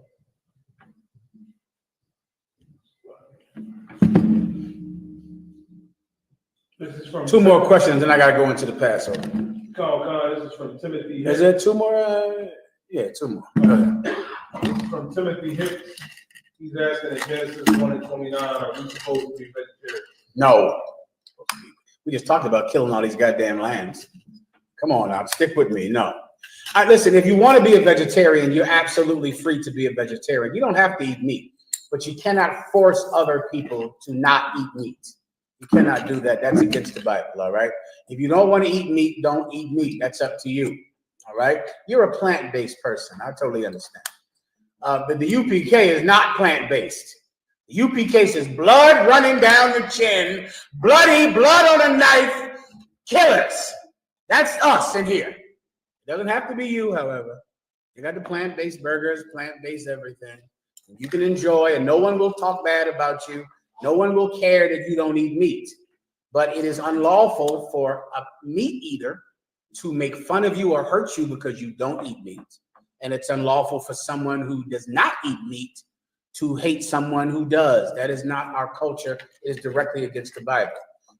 Two more questions, and I got to go into the Passover. This is from Timothy Hicks. Is there two more? Yeah, two more. Go ahead. This is from Timothy Hicks. He's asking in Genesis 1 and 29, are we supposed to be vegetarian? No. We just talked about killing all these goddamn lambs. Come on now, stick with me. No. All right, listen, if you want to be a vegetarian, you're absolutely free to be a vegetarian. You don't have to eat meat, but you cannot force other people to not eat meat. You cannot do that. That's against the Bible, all right? If you don't want to eat meat, don't eat meat. That's up to you, all right? You're a plant-based person. I totally understand. But the UPK is not plant-based. The UPK says blood running down the chin, bloody, blood on a knife, killers. That's us in here. It doesn't have to be you, however. You got the plant-based burgers, plant-based everything. You can enjoy, and no one will talk bad about you. No one will care that you don't eat meat. But it is unlawful for a meat eater to make fun of you or hurt you because you don't eat meat. And it's unlawful for someone who does not eat meat to hate someone who does. That is not our culture. It is directly against the Bible.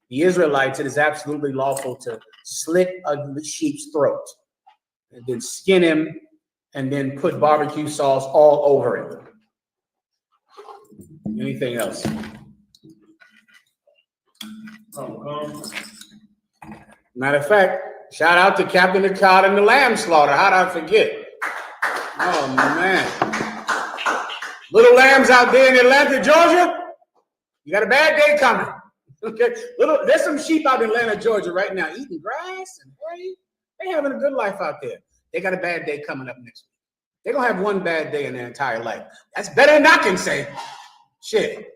The Israelites, it is absolutely lawful to slit a sheep's throat and then skin him and then put barbecue sauce all over it. Anything else? Matter of fact, shout out to Captain Akkad and the lamb slaughter. How'd I forget? Oh, man. Little lambs out there in Atlanta, Georgia, you got a bad day coming. Okay, there's some sheep out in Atlanta, Georgia right now eating grass and hay. They're having a good life out there. They got a bad day coming up next week. They're going to have one bad day in their entire life. That's better than I can say. Shit,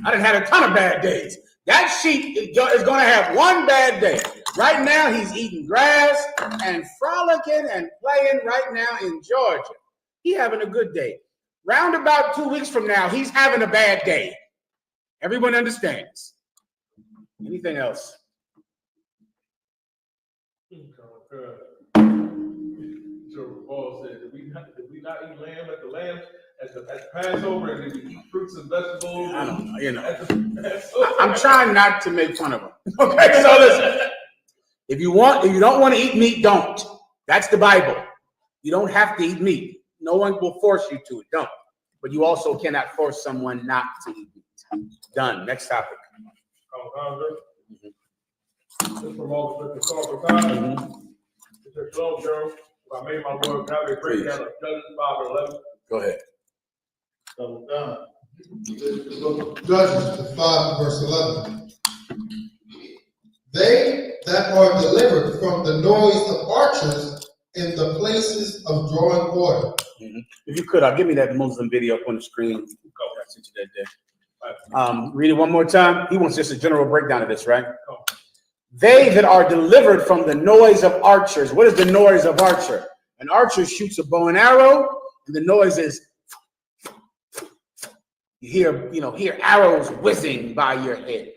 I done had a ton of bad days. That sheep is going to have one bad day. Right now, he's eating grass and frolicking and playing right now in Georgia. He's having a good day. Round about 2 weeks from now, he's having a bad day. Everyone understands. Anything else? Paul said, did we not eat lamb at the lamb at Passover, and did we eat fruits and vegetables? I don't know, you know. I'm trying not to make fun of him. Okay, so listen. If you don't want to eat meat, don't. That's the Bible. You don't have to eat meat. No one will force you to. Don't. But you also cannot force someone not to eat meat. Done. Next topic. This is from all the historical time. It's a Shalom Journal. I made my word. Now they break down of Judges 5 and 11. Go ahead. Judges 5 verse 11. They that are delivered from the noise of archers in the places of drawing water. Mm-hmm. If you could, give me that Muslim video up on the screen. I sent you that day. Read it one more time. He wants just a general breakdown of this, right? They that are delivered from the noise of archers. What is the noise of archer? An archer shoots a bow and arrow, and the noise is you hear arrows whizzing by your head.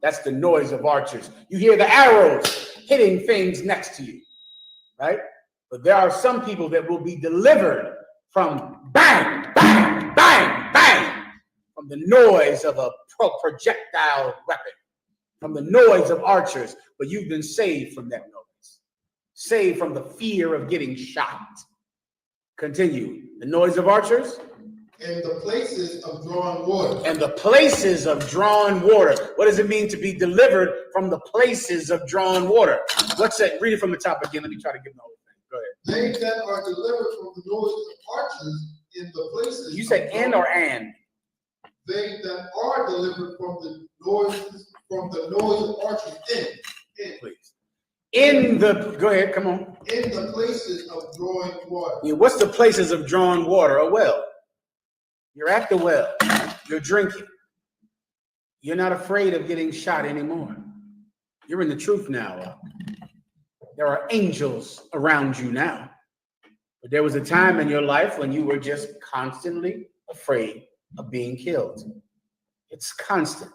That's the noise of archers. You hear the arrows hitting things next to you, right? But there are some people that will be delivered from bang, bang, bang, bang, from the noise of a projectile weapon, from the noise of archers, but you've been saved from that noise, saved from the fear of getting shot. Continue. The noise of archers. And the places of drawing water. And the places of drawn water. What does it mean to be delivered from the places of drawn water? What's that? Read it from the top again. Let me try to get the whole thing. Go ahead. They that are delivered from the noise of archers in the places. You said "and" or "and"? They that are delivered from the noise of archers in. Please. In the, go ahead, come on. In the places of drawing water. Yeah, what's the places of drawing water? A well. You're at the well. You're drinking. You're not afraid of getting shot anymore. You're in the truth now. There are angels around you now. But there was a time in your life when you were just constantly afraid of being killed. It's constant.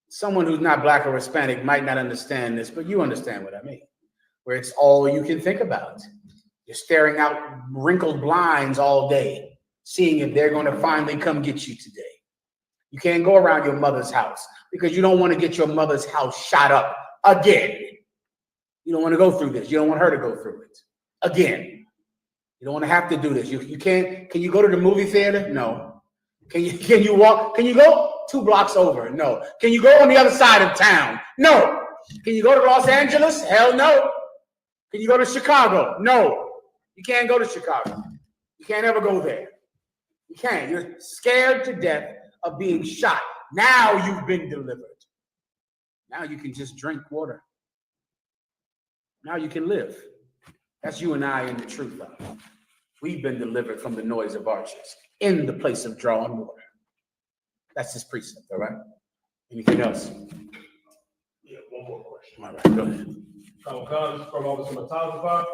Someone who's not black or Hispanic might not understand this, but you understand what I mean. Where it's all you can think about. You're staring out wrinkled blinds all day, seeing if they're going to finally come get you today. You can't go around your mother's house because you don't want to get your mother's house shot up again. You don't want to go through this. You don't want her to go through it again. You don't want to have to do this. You can't. Can you go to the movie theater? No. Can you walk? Can you go 2 blocks over? No. Can you go on the other side of town? No. Can you go to Los Angeles? Hell no. Can you go to Chicago? No. You can't go to Chicago. You can't ever go there. You can't. You're scared to death of being shot. Now you've been delivered. Now you can just drink water. Now you can live. That's you and I in the truth of it. We've been delivered from the noise of archers in the place of drawing water. That's his precept, all right? Anything else? Yeah, one more question. All right, go ahead. From Officer Matazapa,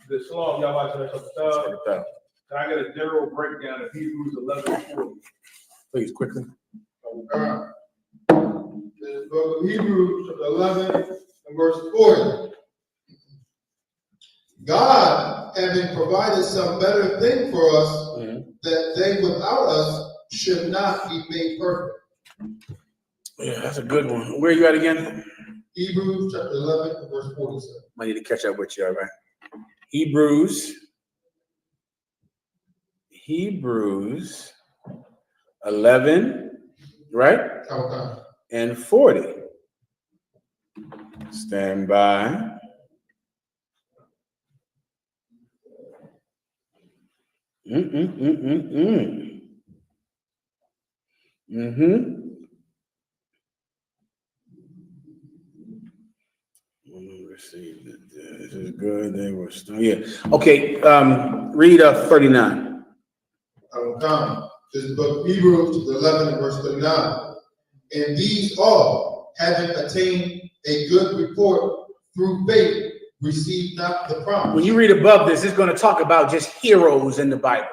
the Shalom, Yahweh Shabbat. Can I get a general breakdown of Hebrews 11:40? Please, quickly. The book of Hebrews, chapter 11, and verse 40. God, having provided some better thing for us, that they without us should not be made perfect. Yeah, that's a good one. Where are you at again? Hebrews chapter 11, and verse 47. I need to catch up with you, all right? Hebrews 11, right? Okay. And 40. Stand by. Received it. This is good. They were still, yeah. Okay. Read 39. Okay. This is the book of Hebrews, chapter 11, and verse 39. And these all, having attained a good report through faith, received not the promise. When you read above this, it's going to talk about just heroes in the Bible.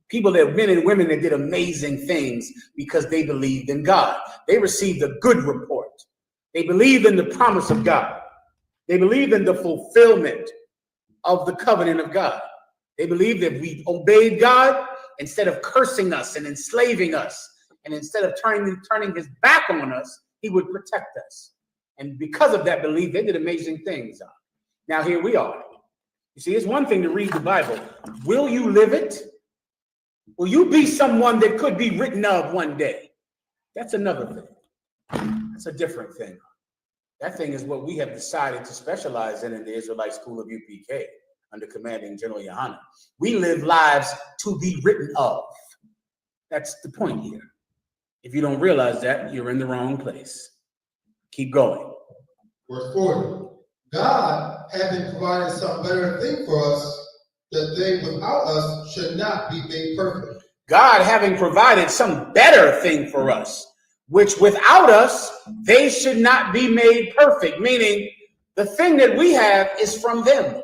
People that men and women that did amazing things because they believed in God. They received a good report. They believed in the promise of God. They believed in the fulfillment of the covenant of God. They believed that we obeyed God instead of cursing us and enslaving us. And instead of turning his back on us, he would protect us. And because of that belief, they did amazing things. Now here we are. You see, it's one thing to read the Bible. Will you live it? Will you be someone that could be written of one day? That's another thing. That's a different thing. That thing is what we have decided to specialize in the Israelite School of UPK under commanding General Yohanan. We live lives to be written of. That's the point here. If you don't realize that, you're in the wrong place. Keep going. Verse 40. God, having provided some better thing for us, that they without us should not be made perfect. God, having provided some better thing for us, which without us, they should not be made perfect. Meaning, the thing that we have is from them.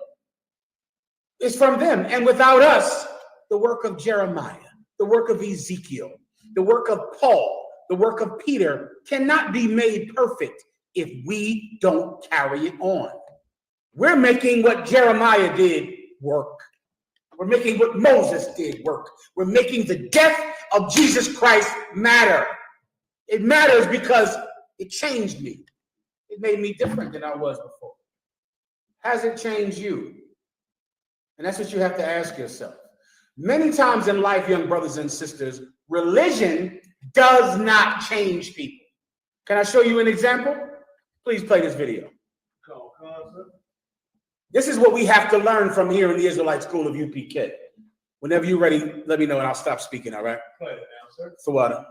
It's from them. And without us, the work of Jeremiah, the work of Ezekiel, the work of Paul, the work of Peter cannot be made perfect if we don't carry it on. We're making what Jeremiah did work. We're making what Moses did work. We're making the death of Jesus Christ matter. It matters because it changed me. It made me different than I was before. Has it changed you? And that's what you have to ask yourself. Many times in life, young brothers and sisters, religion does not change people. Can I show you an example? Please play this video. This is what we have to learn from here in the Israelite School of UPK. Whenever you're ready, let me know and I'll stop speaking, all right? Play it now, sir. Sawada.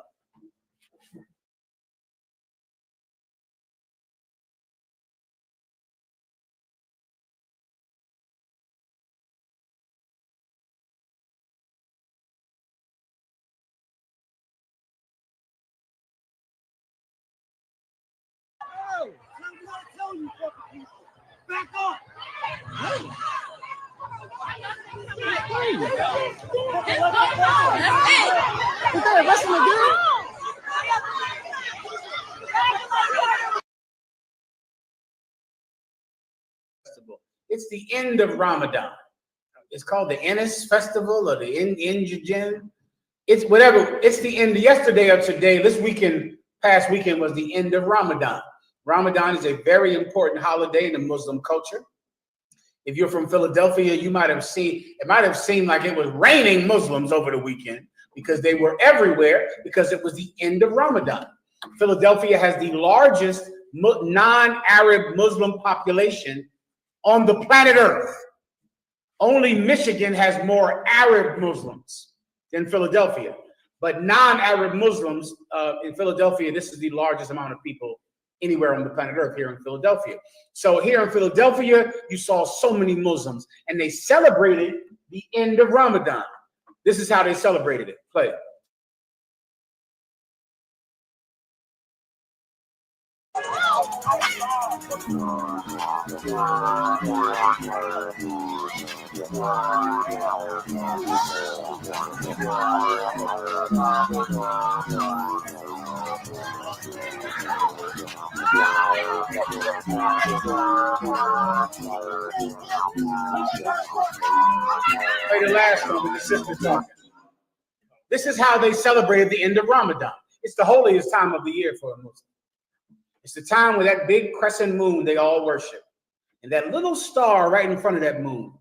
Back up! It's the end of Ramadan. It's called the Ennis Festival or the Injin. It's whatever. It's the end. Yesterday or today, this weekend, past weekend was the end of Ramadan. Ramadan is a very important holiday in the Muslim culture. If you're from Philadelphia, you might have seen, it might have seemed like it was raining Muslims over the weekend because they were everywhere because it was the end of Ramadan. Philadelphia has the largest non-Arab Muslim population on the planet Earth. Only Michigan has more Arab Muslims than Philadelphia. But non-Arab Muslims in Philadelphia, this is the largest amount of people anywhere on the planet Earth here in Philadelphia. So here in Philadelphia, you saw so many Muslims, and they celebrated the end of Ramadan. This is how they celebrated it. Play it. Play the last one with the sister talking. This is how they celebrated the end of Ramadan. It's the holiest time of the year for a Muslim. It's the time with that big crescent moon they all worship. And that little star right in front of that moon.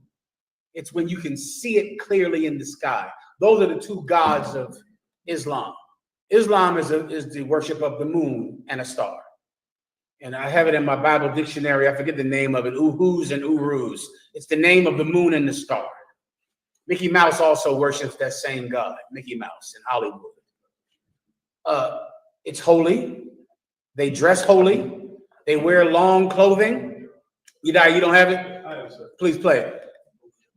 It's when you can see it clearly in the sky. Those are the two gods of Islam. Islam is the worship of the moon and a star. And I have it in my Bible dictionary. I forget the name of it. Uhus and Urus. It's the name of the moon and the star. Mickey Mouse also worships that same God, Mickey Mouse in Hollywood. It's holy. They dress holy. They wear long clothing. You don't have it? I have, sir. Please play it.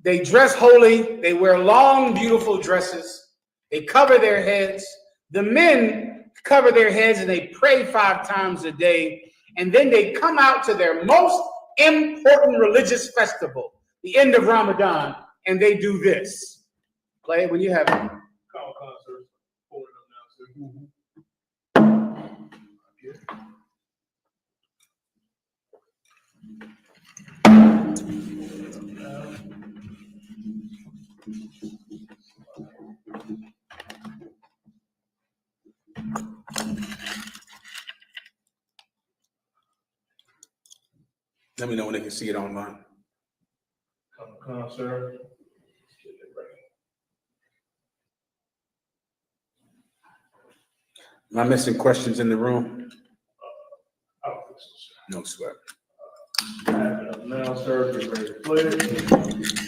They dress holy. They wear long, beautiful dresses. They cover their heads. The men cover their heads and they pray 5 times a day. And then they come out to their most important religious festival, the end of Ramadan, and they do this. Play it when you have it. Call concert. Pull it up now, sir. Let me know when they can see it online. Sir. Am I missing questions in the room? I don't think so, sir. No sweat. I have it up now, sir. Get ready to play it.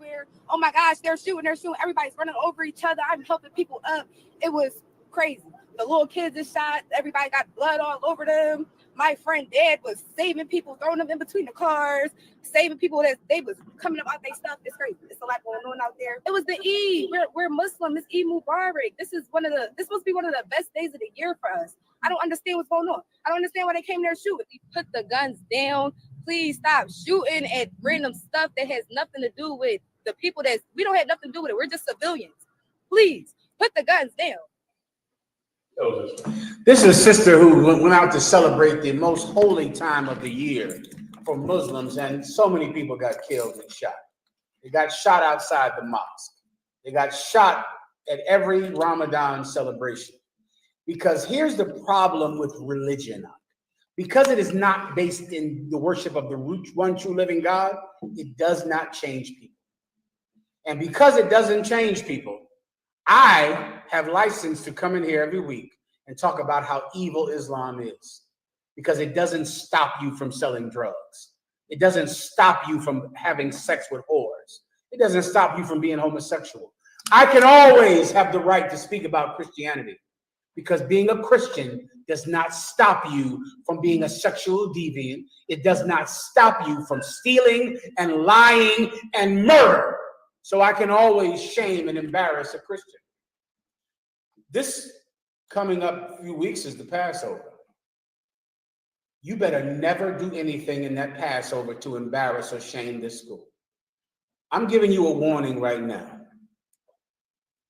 everywhere. Oh my gosh, they're shooting. Everybody's running over each other. I'm helping people up. It was crazy. The little kids is shot. Everybody got blood all over them. My friend Dad was saving people, throwing them in between the cars, saving people that they was coming up out their stuff. It's crazy. It's a lot going on out there. It was the Eid. We're Muslim. It's Eid Mubarak. This supposed to be one of the best days of the year for us. I don't understand what's going on. I don't understand why they came there shooting. We put the guns down. Please stop shooting at random stuff that has nothing to do with the people we don't have nothing to do with it. We're just civilians. Please put the guns down. This is a sister who went out to celebrate the most holy time of the year for Muslims, and so many people got killed and shot. They got shot outside the mosque. They got shot at every Ramadan celebration. Because here's the problem with religion. Because it is not based in the worship of the one true living God, it does not change people. And because it doesn't change people, I have license to come in here every week and talk about how evil Islam is, because it doesn't stop you from selling drugs. It doesn't stop you from having sex with whores. It doesn't stop you from being homosexual. I can always have the right to speak about Christianity, because being a Christian does not stop you from being a sexual deviant. It does not stop you from stealing and lying and murder. So I can always shame and embarrass a Christian. This coming up a few weeks is the Passover. You better never do anything in that Passover to embarrass or shame this school. I'm giving you a warning right now.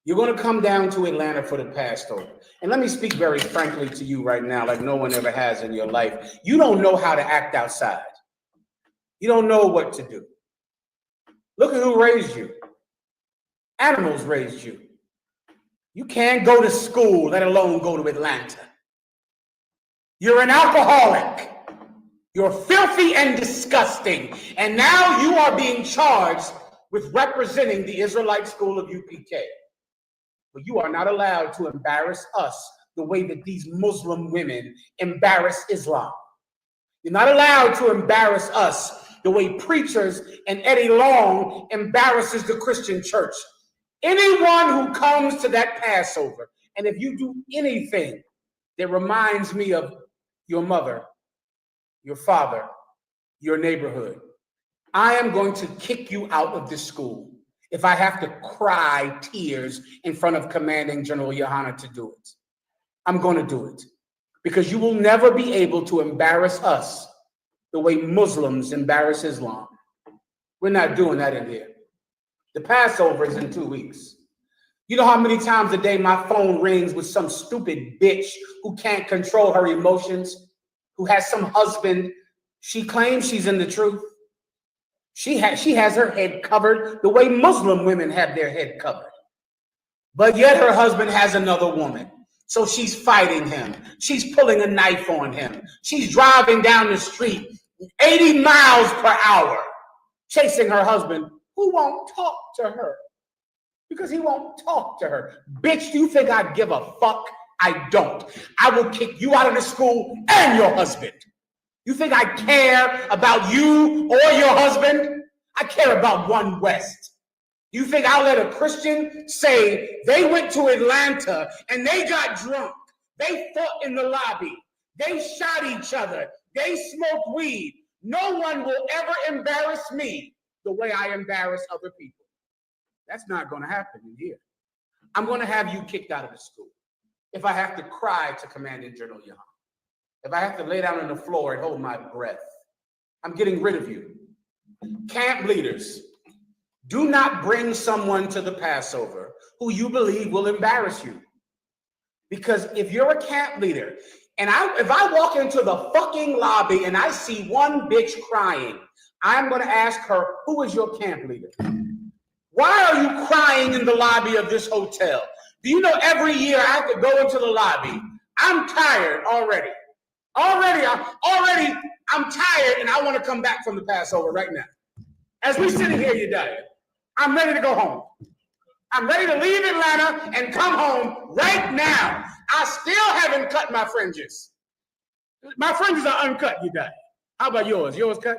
You're going to come down to Atlanta for the Passover. And let me speak very frankly to you right now, like no one ever has in your life. You don't know how to act outside. You don't know what to do. Look at who raised you. Animals raised you. You can't go to school, let alone go to Atlanta. You're an alcoholic. You're filthy and disgusting. And now you are being charged with representing the Israelite school of UPK. But you are not allowed to embarrass us the way that these Muslim women embarrass Islam. You're not allowed to embarrass us the way preachers and Eddie Long embarrasses the Christian church. Anyone who comes to that Passover, and if you do anything that reminds me of your mother, your father, your neighborhood, I am going to kick you out of this school if I have to cry tears in front of Commanding General Yohana to do it. I'm going to do it, because you will never be able to embarrass us the way Muslims embarrass Islam. We're not doing that in here. The Passover is in 2 weeks. You know how many times a day my phone rings with some stupid bitch who can't control her emotions, who has some husband. She claims she's in the truth. She has her head covered the way Muslim women have their head covered. But yet her husband has another woman. So she's fighting him. She's pulling a knife on him. She's driving down the street 80 miles per hour, chasing her husband, who won't talk to her because he won't talk to her. Bitch, do you think I'd give a fuck? I don't. I will kick you out of the school and your husband. You think I care about you or your husband? I care about One West. You think I'll let a Christian say they went to Atlanta and they got drunk, they fought in the lobby, they shot each other, they smoked weed? No one will ever embarrass me the way I embarrass other people. That's not going to happen in here. I'm going to have you kicked out of the school if I have to cry to Commanding General Young. If I have to lay down on the floor and hold my breath, I'm getting rid of you. Camp leaders, do not bring someone to the Passover who you believe will embarrass you. Because if you're a camp leader, and if I walk into the fucking lobby and I see one bitch crying, I'm going to ask her, who is your camp leader? Why are you crying in the lobby of this hotel? Do you know every year I have to go into the lobby? I'm tired already. I'm tired, and I want to come back from the Passover right now. As we sit here, Yediah, I'm ready to go home. I'm ready to leave Atlanta and come home right now. I still haven't cut my fringes. My fringes are uncut, Yediah. How about yours? Yours cut?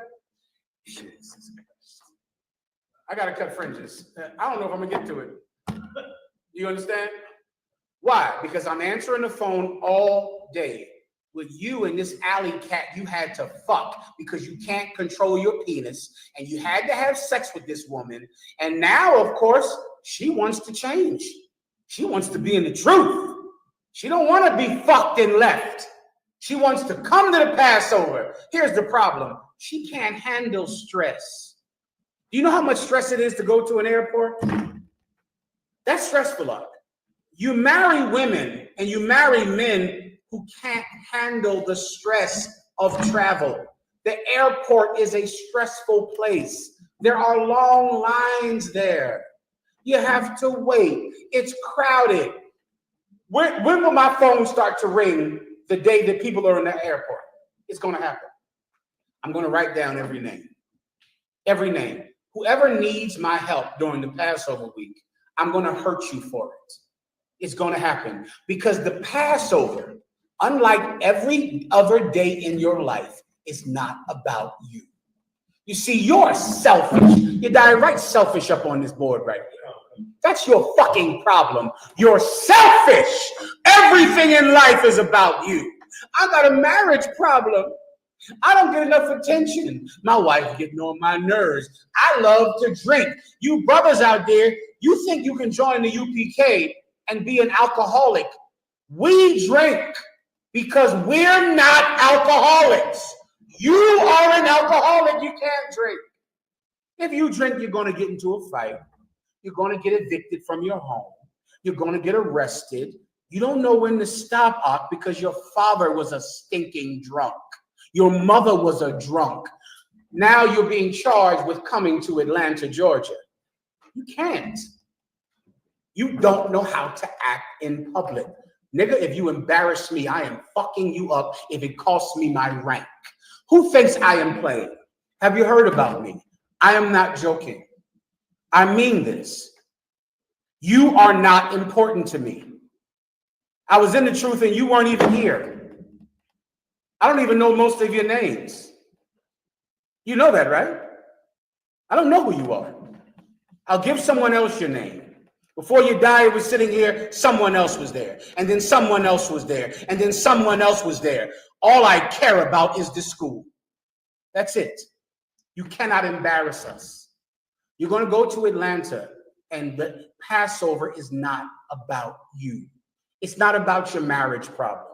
I gotta cut fringes. I don't know if I'm gonna get to it. You understand? Why? Because I'm answering the phone all day with you and this alley cat you had to fuck because you can't control your penis and you had to have sex with this woman. And now, of course, she wants to change. She wants to be in the truth. She don't want to be fucked and left. She wants to come to the Passover. Here's the problem. She can't handle stress. Do you know how much stress it is to go to an airport? That's stressful. You marry women and you marry men who can't handle the stress of travel. The airport is a stressful place. There are long lines there. You have to wait. It's crowded. When will my phone start to ring the day that people are in the airport? It's going to happen. I'm going to write down every name. Every name. Whoever needs my help during the Passover week, I'm going to hurt you for it. It's going to happen because the Passover, unlike every other day in your life, is not about you. You see, you're selfish. You direct selfish up on this board right here. That's your fucking problem. You're selfish. Everything in life is about you. I got a marriage problem. I don't get enough attention. My wife getting on my nerves. I love to drink. You brothers out there, you think you can join the UPK and be an alcoholic. We drink because we're not alcoholics. You are an alcoholic. You can't drink. If you drink, you're going to get into a fight. You're going to get evicted from your home. You're going to get arrested. You don't know when to stop, Ak, because your father was a stinking drunk. Your mother was a drunk. Now you're being charged with coming to Atlanta, Georgia. You can't. You don't know how to act in public. Nigga, if you embarrass me, I am fucking you up if it costs me my rank. Who thinks I am playing? Have you heard about me? I am not joking. I mean this. You are not important to me. I was in the truth and you weren't even here. I don't even know most of your names. You know that, right? I don't know who you are. I'll give someone else your name. Before you die, it was sitting here, someone else was there. And then someone else was there. And then someone else was there. All I care about is the school. That's it. You cannot embarrass us. You're going to go to Atlanta, and the Passover is not about you. It's not about your marriage problem.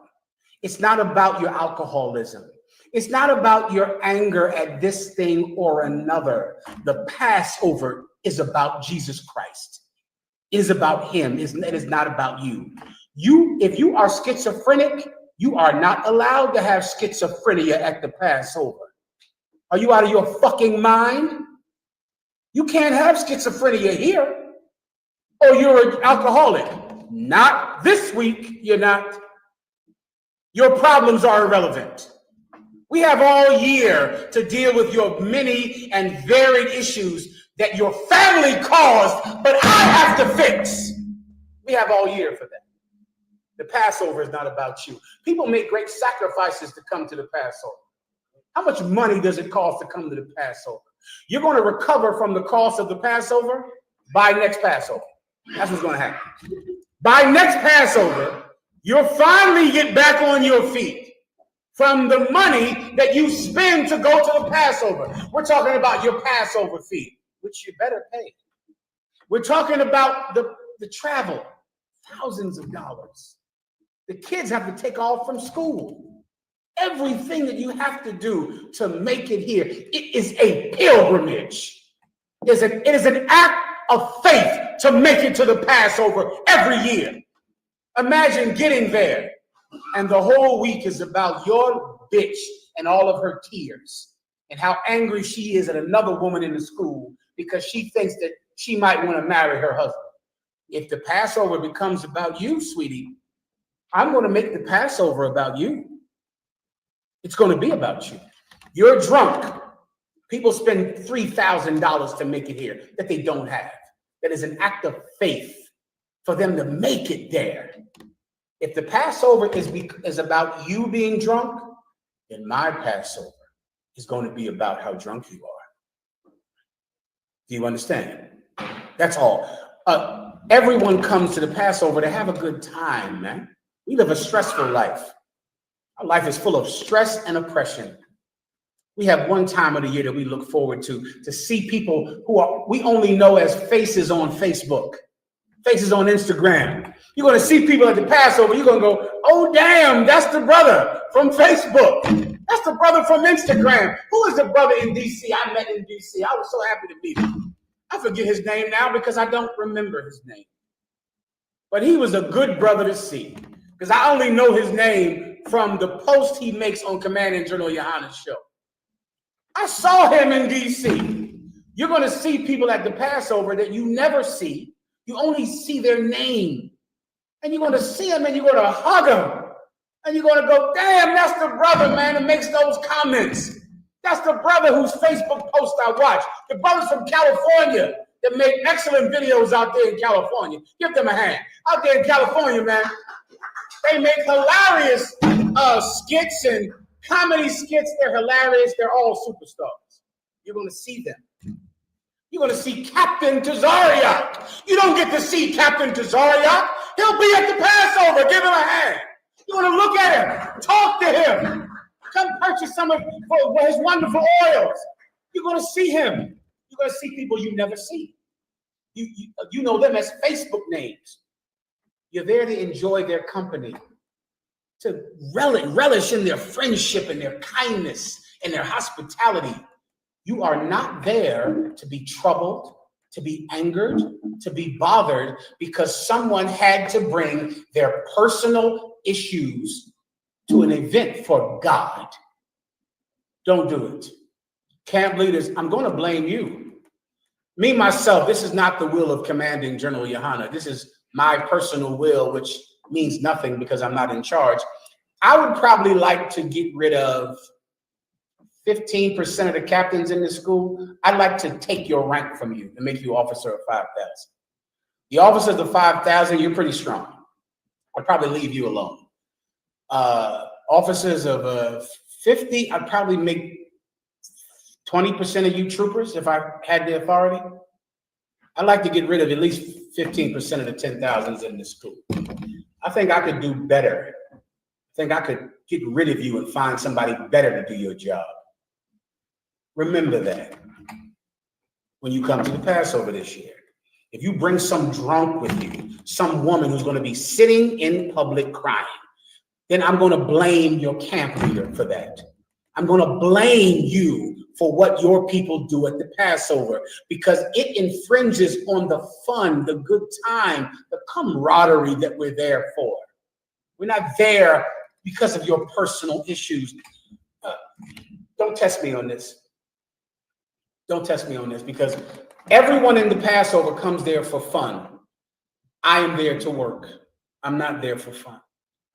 It's not about your alcoholism. It's not about your anger at this thing or another. The Passover is about Jesus Christ. It is about him. It is not about you. If you are schizophrenic, you are not allowed to have schizophrenia at the Passover. Are you out of your fucking mind? You can't have schizophrenia here. Or you're an alcoholic. Not this week, you're not. Your problems are irrelevant. We have all year to deal with your many and varied issues that your family caused, but I have to fix. We have all year for that. The Passover is not about you. People make great sacrifices to come to the Passover. How much money does it cost to come to the Passover? You're going to recover from the cost of the Passover by next Passover. That's what's going to happen. By next Passover, you'll finally get back on your feet from the money that you spend to go to the Passover. We're talking about your Passover fee, which you better pay. We're talking about the travel, thousands of dollars. The kids have to take off from school. Everything that you have to do to make it here, it is a pilgrimage. It is an act of faith to make it to the Passover every year. Imagine getting there, and the whole week is about your bitch and all of her tears and how angry she is at another woman in the school because she thinks that she might want to marry her husband. If the Passover becomes about you, sweetie, I'm going to make the Passover about you. It's going to be about you. You're drunk. People spend $3,000 to make it here that they don't have. That is an act of faith for them to make it there. If the Passover is about you being drunk, then my Passover is going to be about how drunk you are. Do you understand? That's all. Everyone comes to the Passover to have a good time, man. We live a stressful life. Our life is full of stress and oppression. We have one time of the year that we look forward to see people who we only know as faces on Facebook, faces on Instagram. You're going to see people at the Passover. You're going to go, oh, damn, that's the brother from Facebook. That's the brother from Instagram. Who is the brother in D.C. I met in D.C.? I was so happy to meet him. I forget his name now because I don't remember his name. But he was a good brother to see because I only know his name from the post he makes on Commanding General Yohana's show. I saw him in D.C. You're going to see people at the Passover that you never see. You only see their name. And you're going to see them and you're going to hug them. And you're going to go, damn, that's the brother, man, that makes those comments. That's the brother whose Facebook post I watch. The brothers from California that make excellent videos out there in California. Give them a hand. Out there in California, man, they make hilarious skits and comedy skits. They're hilarious. They're all superstars. You're going to see them. You're going to see Captain Tazariak. You don't get to see Captain Tazariak. He'll be at the Passover. Give him a hand. You're going to look at him. Talk to him. Come purchase some of his wonderful oils. You're going to see him. You're going to see people you never see. You know them as Facebook names. You're there to enjoy their company, to relish in their friendship and their kindness and their hospitality. You are not there to be troubled, to be angered, to be bothered because someone had to bring their personal issues to an event for God. Don't do it. Camp leaders, I'm going to blame you. Me, myself, this is not the will of Commanding General Yohana. This is my personal will, which means nothing because I'm not in charge. I would probably like to get rid of 15% of the captains in the school. I'd like to take your rank from you and make you officer of 5,000. The officers of 5,000, you're pretty strong. I'd probably leave you alone. Officers of 50, I'd probably make 20% of you troopers if I had the authority. I'd like to get rid of at least 15% of the 10,000s in this school. I think I could do better. I think I could get rid of you and find somebody better to do your job. Remember that when you come to the Passover this year. If you bring some drunk with you, some woman who's going to be sitting in public crying, then I'm going to blame your camp leader for that. I'm going to blame you for what your people do at the Passover because it infringes on the fun, the good time, the camaraderie that we're there for. We're not there because of your personal issues. Don't test me on this. Don't test me on this because everyone in the Passover comes there for fun. I am there to work. I'm not there for fun.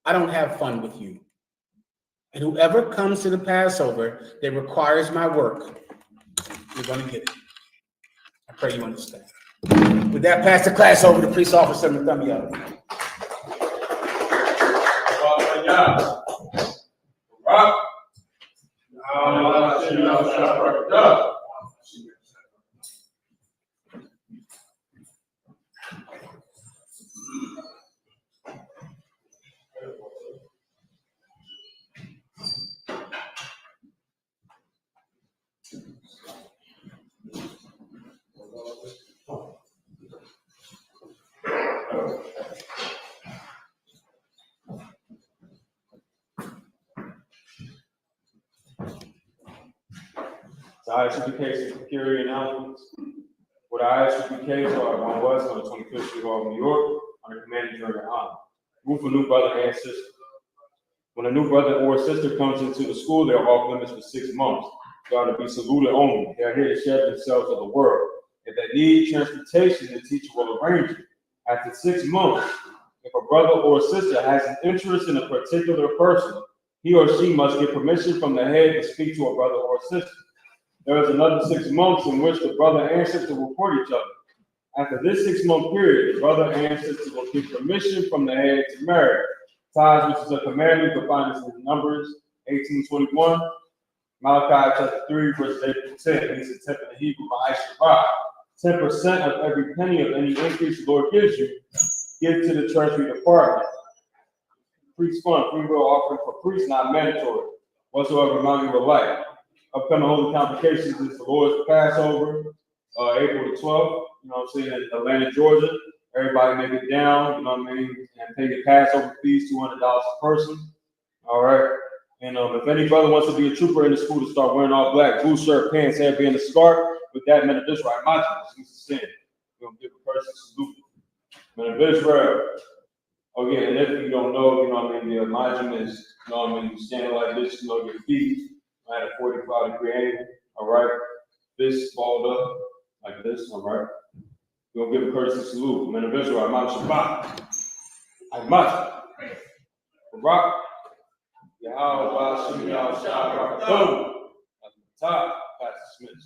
I don't have fun with you. And whoever comes to the Passover that requires my work, you're going to get it. I pray you understand. With that, pass the class over to Police Officer Mahayaman. So ISUPK security announcements. What ISUPK was on the 25th Street Hall, New York, under Commanding General Yohana. Move for new brother and sister. When a new brother or sister comes into the school, they are off limits for 6 months. They are to be saluted only. They are here to share themselves with the world. If they need transportation, the teacher will arrange it. After 6 months, if a brother or sister has an interest in a particular person, he or she must get permission from the head to speak to a brother or sister. There is another 6 months in which the brother and sister will report each other. After this 6-month period, the brother and sister will get permission from the head to marry. Ties, which is a commandment, you can find this in Numbers 18:21, Malachi chapter 3, verse 8-10. He's a tip in the Hebrew by Shabbat. 10% of every penny of any increase the Lord gives you, give to the treasury department. Priest fund, free will offering for priests, not mandatory, whatsoever among you would like. Upcoming holy convocations is the Lord's Passover, April the 12th, you know what I'm saying, in Atlanta, Georgia. Everybody make it down, you know what I mean, and pay your Passover fees, $200 a person. All right. And if any brother wants to be a trooper in the school to start wearing all black, blue shirt, pants, hair, being a scarf, with that, man of Israel, my job is to sin. We're going to give a person salute. Man of Israel. Oh, yeah, and if you don't know, you know what I mean, the margin is, you know what I mean, you stand like this, you know, your feet at a 45-degree angle, all right? This balled up like this, all right? We're going to give a courtesy salute. Man of Israel, I'm out Shabbat. I'm out. Barak. Yahweh, Hashem, Yahweh, Shabbat. Top. Pastor Smith.